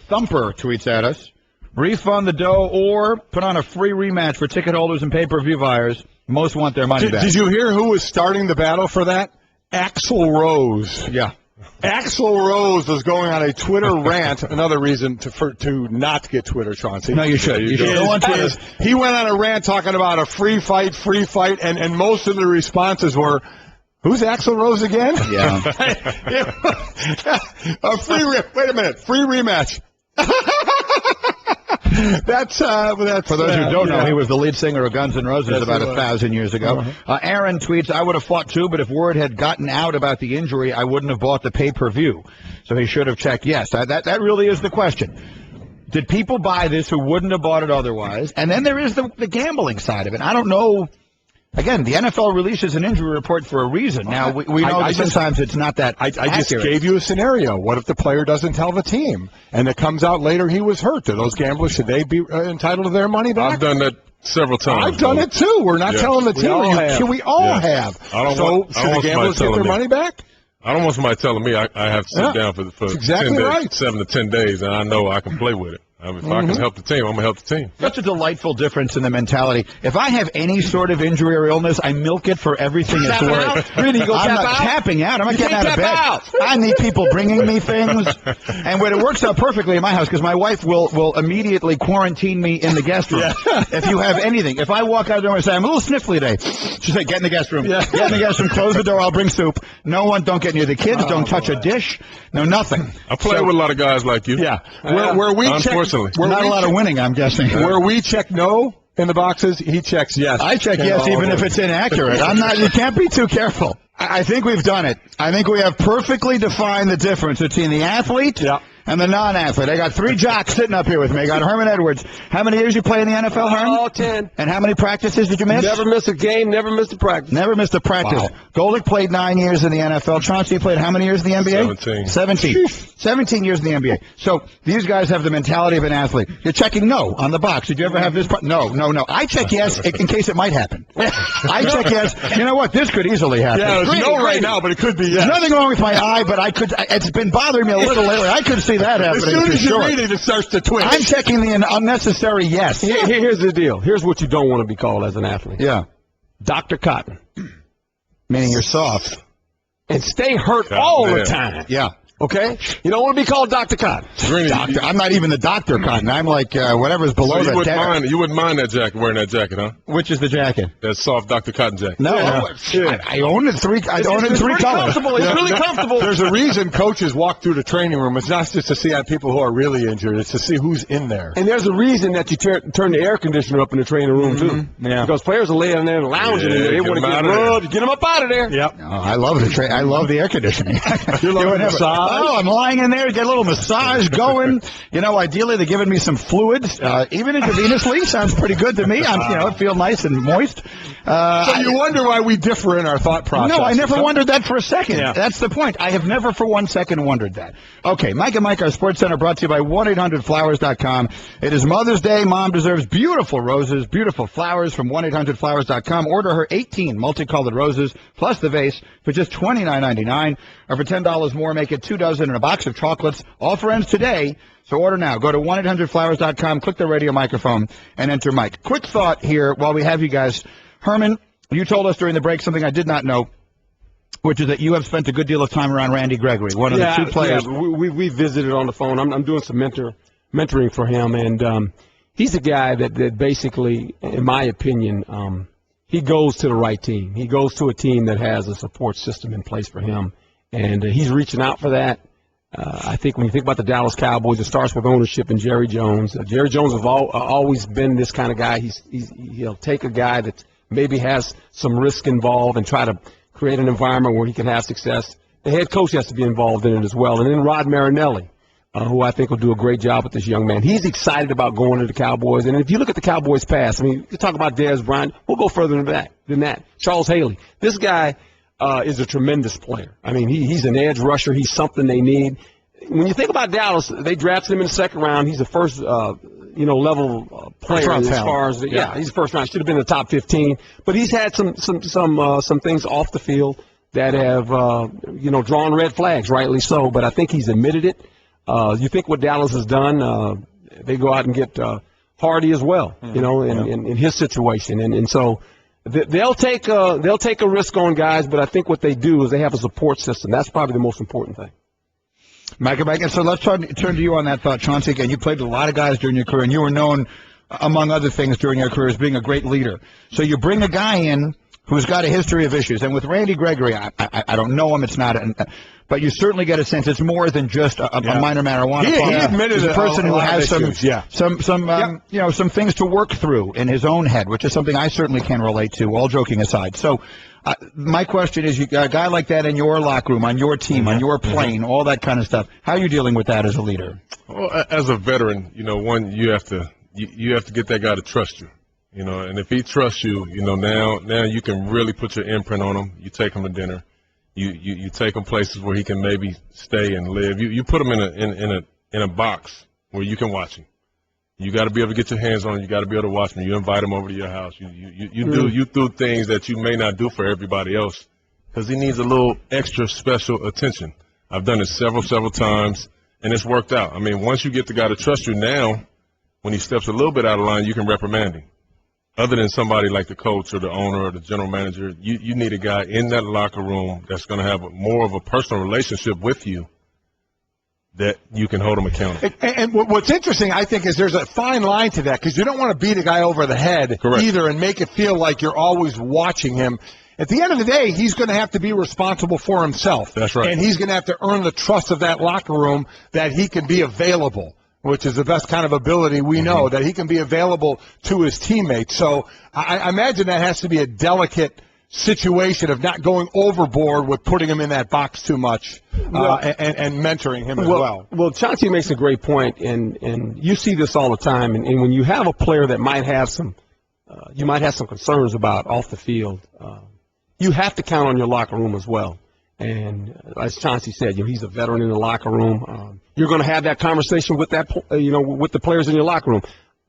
Thumper tweets at us. Refund the dough or put on a free rematch for ticket holders and pay-per-view buyers. Most want their money back. Did you hear who was starting the battle for that? Axl Rose. Yeah. Axl Rose was going on a Twitter rant. Another reason to not get Twitter, Chauncey. No, you should. You should. He went on a rant talking about a free fight, and most of the responses were, who's Axl Rose again? Yeah. Wait a minute. Free rematch. That's for those who don't know, he was the lead singer of Guns N' Roses about 1,000 years ago. Aaron tweets, I would have fought too, but if word had gotten out about the injury, I wouldn't have bought the pay-per-view. So he should have checked yes. That really is the question. Did people buy this who wouldn't have bought it otherwise? And then there is the gambling side of it. I don't know. Again, the NFL releases an injury report for a reason. Now, we know that sometimes it's not that I just gave you a scenario. What if the player doesn't tell the team, and it comes out later he was hurt? Do those gamblers, should they be entitled to their money back? I've done that several times. I've done it, too. We're not telling the team. We all have. Should the gamblers get their money back? I don't want somebody telling me I have to sit down for exactly 10 days, right. 7 to 10 days, and I know I can play with it. If I can help the team, I'm going to help the team. Such a delightful difference in the mentality. If I have any sort of injury or illness, I milk it for everything it's worth. Really, I'm not tapping out. I'm not getting out of bed. I need people bringing me things. And when it works out perfectly in my house, because my wife will immediately quarantine me in the guest room. If you have anything. If I walk out the door and say, I'm a little sniffly today, she'll say, get in the guest room. Get in the guest room, close the door, I'll bring soup. Don't get near the kids, don't touch a dish, nothing. I play with a lot of guys like you. Yeah. Where we unfortunately. Not a lot of winning, I'm guessing. Where we check no in the boxes, he checks yes. I check yes, even if it's inaccurate. You can't be too careful. I think we've done it. I think we have perfectly defined the difference between the athlete and the non-athlete. I got 3 jocks sitting up here with me. I got Herman Edwards. How many years you play in the NFL, Herm? Oh, 10. And how many practices did you miss? Never missed a game, never missed a practice. Never missed a practice. Wow. Golic played 9 years in the NFL. Chauncey played how many years in the NBA? 17. 17 years in the NBA. So these guys have the mentality of an athlete. You're checking no on the box. Did you ever have this? No. I check yes in case it might happen. I check yes. You know what? This could easily happen. Yeah, there's no right now, but it could be yes. There's nothing wrong with my eye, but it's been bothering me a little lately. I could see that happening. As soon as you read it, it starts to twitch. I'm checking the unnecessary yes. Here's the deal. Here's what you don't want to be called as an athlete. Yeah. Dr. Cotton. Meaning you're soft. And stay hurt all the time. Yeah. Okay? You don't want to be called Dr. Cotton. Doctor. I'm not even the Dr. Cotton. I'm like whatever's below So that. you wouldn't mind that jacket, wearing that jacket, huh? Which is the jacket? That soft Dr. Cotton jacket. No, I own it three. I own it in three colors. It's really comfortable. There's a reason coaches walk through the training room. It's not just to see people who are really injured. It's to see who's in there. And there's a reason that you turn the air conditioner up in the training room, too. Yeah. Because players are laying there and lounging in there. They want to get rubbed. Get them up out of there. Yep. No, I love the I love the air conditioning. You're loving massage? Oh, I'm lying in there, get a little massage going. Ideally they're giving me some fluids. Even intravenously sounds pretty good to me. It feels nice and moist. So you wonder why we differ in our thought process. No, I never wondered that for a second. Yeah. That's the point. I have never for 1 second wondered that. Okay, Mike and Mike, our Sports Center, brought to you by 1-800-Flowers.com. It is Mother's Day. Mom deserves beautiful roses, beautiful flowers from 1-800-Flowers.com. Order her 18 multicolored roses plus the vase for just $29.99. Or for $10 more, make it 2 dozen and a box of chocolates. All for ends today. So order now. Go to 1-800-Flowers.com, click the radio microphone, and enter Mike. Quick thought here while we have you guys. Herman, you told us during the break something I did not know, which is that you have spent a good deal of time around Randy Gregory, one of the two players. Yeah, we visited on the phone. I'm doing some mentoring for him, and he's a guy that basically, in my opinion, he goes to the right team. He goes to a team that has a support system in place for him, and he's reaching out for that. I think when you think about the Dallas Cowboys, it starts with ownership and Jerry Jones. Jerry Jones has always been this kind of guy. He'll take a guy that maybe has some risk involved and try to create an environment where he can have success. The head coach has to be involved in it as well. And then Rod Marinelli, who I think will do a great job with this young man. He's excited about going to the Cowboys. And if you look at the Cowboys' past, you talk about Dez Bryant, we'll go further than that. Charles Haley. This guy is a tremendous player. He's an edge rusher. He's something they need. When you think about Dallas, they drafted him in the second round. He's the first level player as far as he's first round. Should have been in the top 15, but he's had some things off the field that have drawn red flags, rightly so. But I think he's admitted it. You think what Dallas has done? They go out and get Hardy as well, in his situation, and so they'll take a risk on guys. But I think what they do is they have a support system. That's probably the most important thing. Mike, so let's turn to you on that thought, Chauncey. Again, you played with a lot of guys during your career, and you were known, among other things, during your career as being a great leader. So you bring a guy in who's got a history of issues, and with Randy Gregory, I don't know him. It's not, but you certainly get a sense it's more than just a minor marijuana. He admitted he's a person who has some things to work through in his own head, which is something I certainly can relate to. All joking aside, so. My question is, you got a guy like that in your locker room, on your team, on your plane, all that kind of stuff. How are you dealing with that as a leader? Well, as a veteran, you have to get that guy to trust you, and if he trusts you, now you can really put your imprint on him. You take him to dinner, you take him places where he can maybe stay and live. You put him in a box where you can watch him. You got to be able to get your hands on him. You got to be able to watch him. You invite him over to your house. You do things that you may not do for everybody else because he needs a little extra special attention. I've done it several times, and it's worked out. Once you get the guy to trust you, now when he steps a little bit out of line, you can reprimand him. Other than somebody like the coach or the owner or the general manager, you need a guy in that locker room that's going to have more of a personal relationship with you, that you can hold them accountable. And what's interesting, I think, is there's a fine line to that because you don't want to beat a guy over the head either and make it feel like you're always watching him. At the end of the day, he's going to have to be responsible for himself. That's right. And he's going to have to earn the trust of that locker room that he can be available, which is the best kind of ability we know, that he can be available to his teammates. So I imagine that has to be a delicate situation of not going overboard with putting him in that box too much and mentoring him as well. Well, Chauncey makes a great point, and you see this all the time. And when you have a player that might have some concerns about off the field, you have to count on your locker room as well. And as Chauncey said, he's a veteran in the locker room. You're going to have that conversation with with the players in your locker room.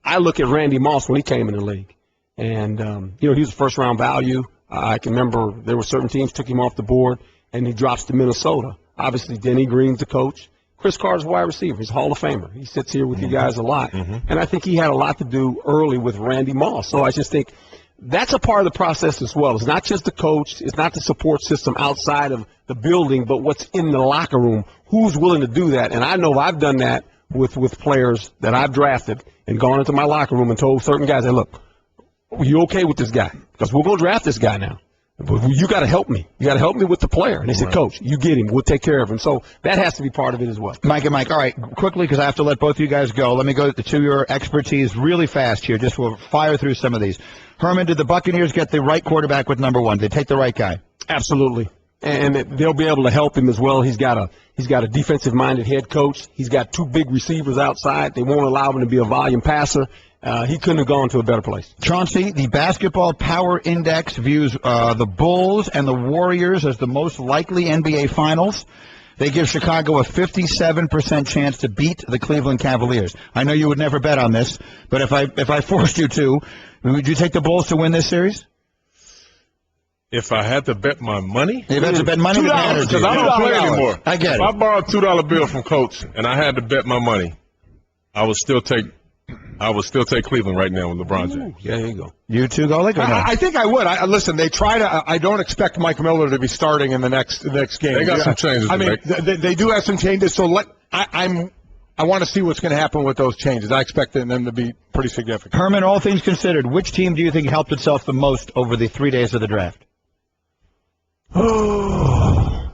I look at Randy Moss when he came in the league, and he was a first-round value. I can remember there were certain teams took him off the board, and he drops to Minnesota. Obviously, Denny Green's the coach. Chris Carter's a wide receiver. He's a Hall of Famer. He sits here with you guys a lot. And I think he had a lot to do early with Randy Moss. So I just think that's a part of the process as well. It's not just the coach. It's not the support system outside of the building, but what's in the locker room. Who's willing to do that? And I know I've done that with players that I've drafted and gone into my locker room and told certain guys, hey, look, are you okay with this guy? Because we're going to draft this guy now. But you got to help me. You got to help me with the player. And they said, Coach, you get him. We'll take care of him. So that has to be part of it as well. Mike and Mike, all right, quickly, because I have to let both of you guys go. Let me go to your expertise really fast here. Just we'll fire through some of these. Herman, did the Buccaneers get the right quarterback with number 1? Did they take the right guy? Absolutely. And they'll be able to help him as well. He's got a defensive-minded head coach. He's got 2 big receivers outside. They won't allow him to be a volume passer. He couldn't have gone to a better place. Chauncey, the Basketball Power Index views the Bulls and the Warriors as the most likely NBA Finals. They give Chicago a 57% chance to beat the Cleveland Cavaliers. I know you would never bet on this, but if I forced you to, would you take the Bulls to win this series? If I had to bet my money? If you had to bet money, $2, because I don't play anymore. I get it. If I borrowed a $2 bill from Coach and I had to bet my money, I would still take Cleveland right now with LeBron James. Yeah, there you go. You too, Golic, or no? I think I would. Listen, they try to. I don't expect Mike Miller to be starting in the next game. They got some changes. I mean, they do have some changes. So I want to see what's going to happen with those changes. I expect them to be pretty significant. Herman, all things considered, which team do you think helped itself the most over the 3 days of the draft? Oh,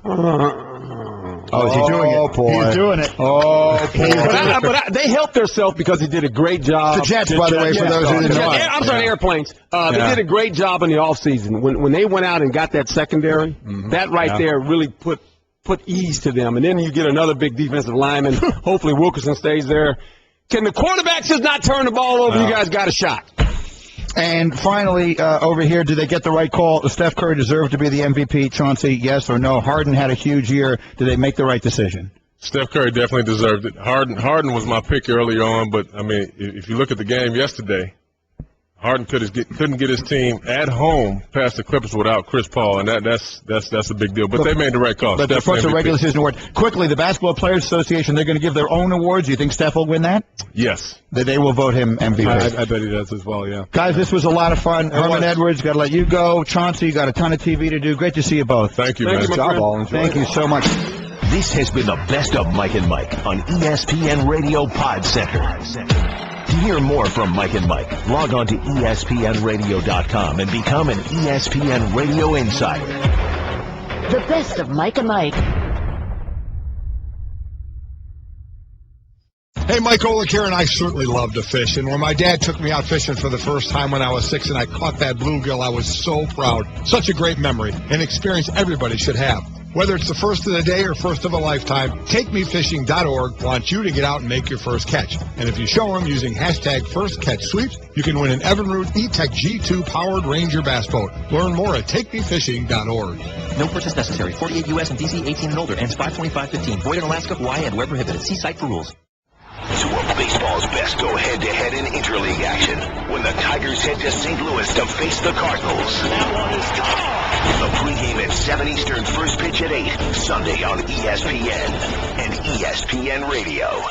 is he doing it? Oh, boy. He's doing it. Oh, boy. but they helped themselves because they did a great job. The Jets, by the way, for those who didn't know. I'm sorry, airplanes. They did a great job in the offseason. When they went out and got that secondary, that right there really put ease to them. And then you get another big defensive lineman. Hopefully Wilkerson stays there. Can the quarterbacks just not turn the ball over? You guys got a shot. And finally, over here, did they get the right call? Steph Curry deserved to be the MVP. Chauncey, yes or no? Harden had a huge year. Did they make the right decision? Steph Curry definitely deserved it. Harden was my pick earlier on, but, I mean, if you look at the game yesterday, Harden couldn't get his team at home past the Clippers without Chris Paul, and that's a big deal. But they made the right call. But of course, the regular season award. Quickly, the Basketball Players Association, they're going to give their own awards. Do you think Steph will win that? Yes. They will vote him MVP. I bet he does as well, yeah. Guys, this was a lot of fun. Herman Edwards, got to let you go. Chauncey, you got a ton of TV to do. Great to see you both. Thank you, man. Good job, all. Thank you so much. This has been the best of Mike and Mike on ESPN Radio Pod Center. To hear more from Mike and Mike, log on to ESPNradio.com and become an ESPN Radio Insider. The best of Mike and Mike. Hey, Mike Golic here, and I certainly love to fish. And when my dad took me out fishing for the first time when I was 6 and I caught that bluegill, I was so proud. Such a great memory, an experience everybody should have. Whether it's the first of the day or first of a lifetime, TakeMeFishing.org wants you to get out and make your first catch. And if you show them using hashtag FirstCatchSweeps, you can win an Evinrude E-Tech G2 powered Ranger bass boat. Learn more at TakeMeFishing.org. No purchase necessary. 48 U.S. and D.C. 18 and older. Ends 5/25/15. Void in Alaska, Hawaii, and where prohibited. See site for rules. Two of baseball's best go head-to-head in interleague action when the Tigers head to St. Louis to face the Cardinals. That one is gone. The pregame at 7 Eastern, first pitch at 8, Sunday on ESPN and ESPN Radio.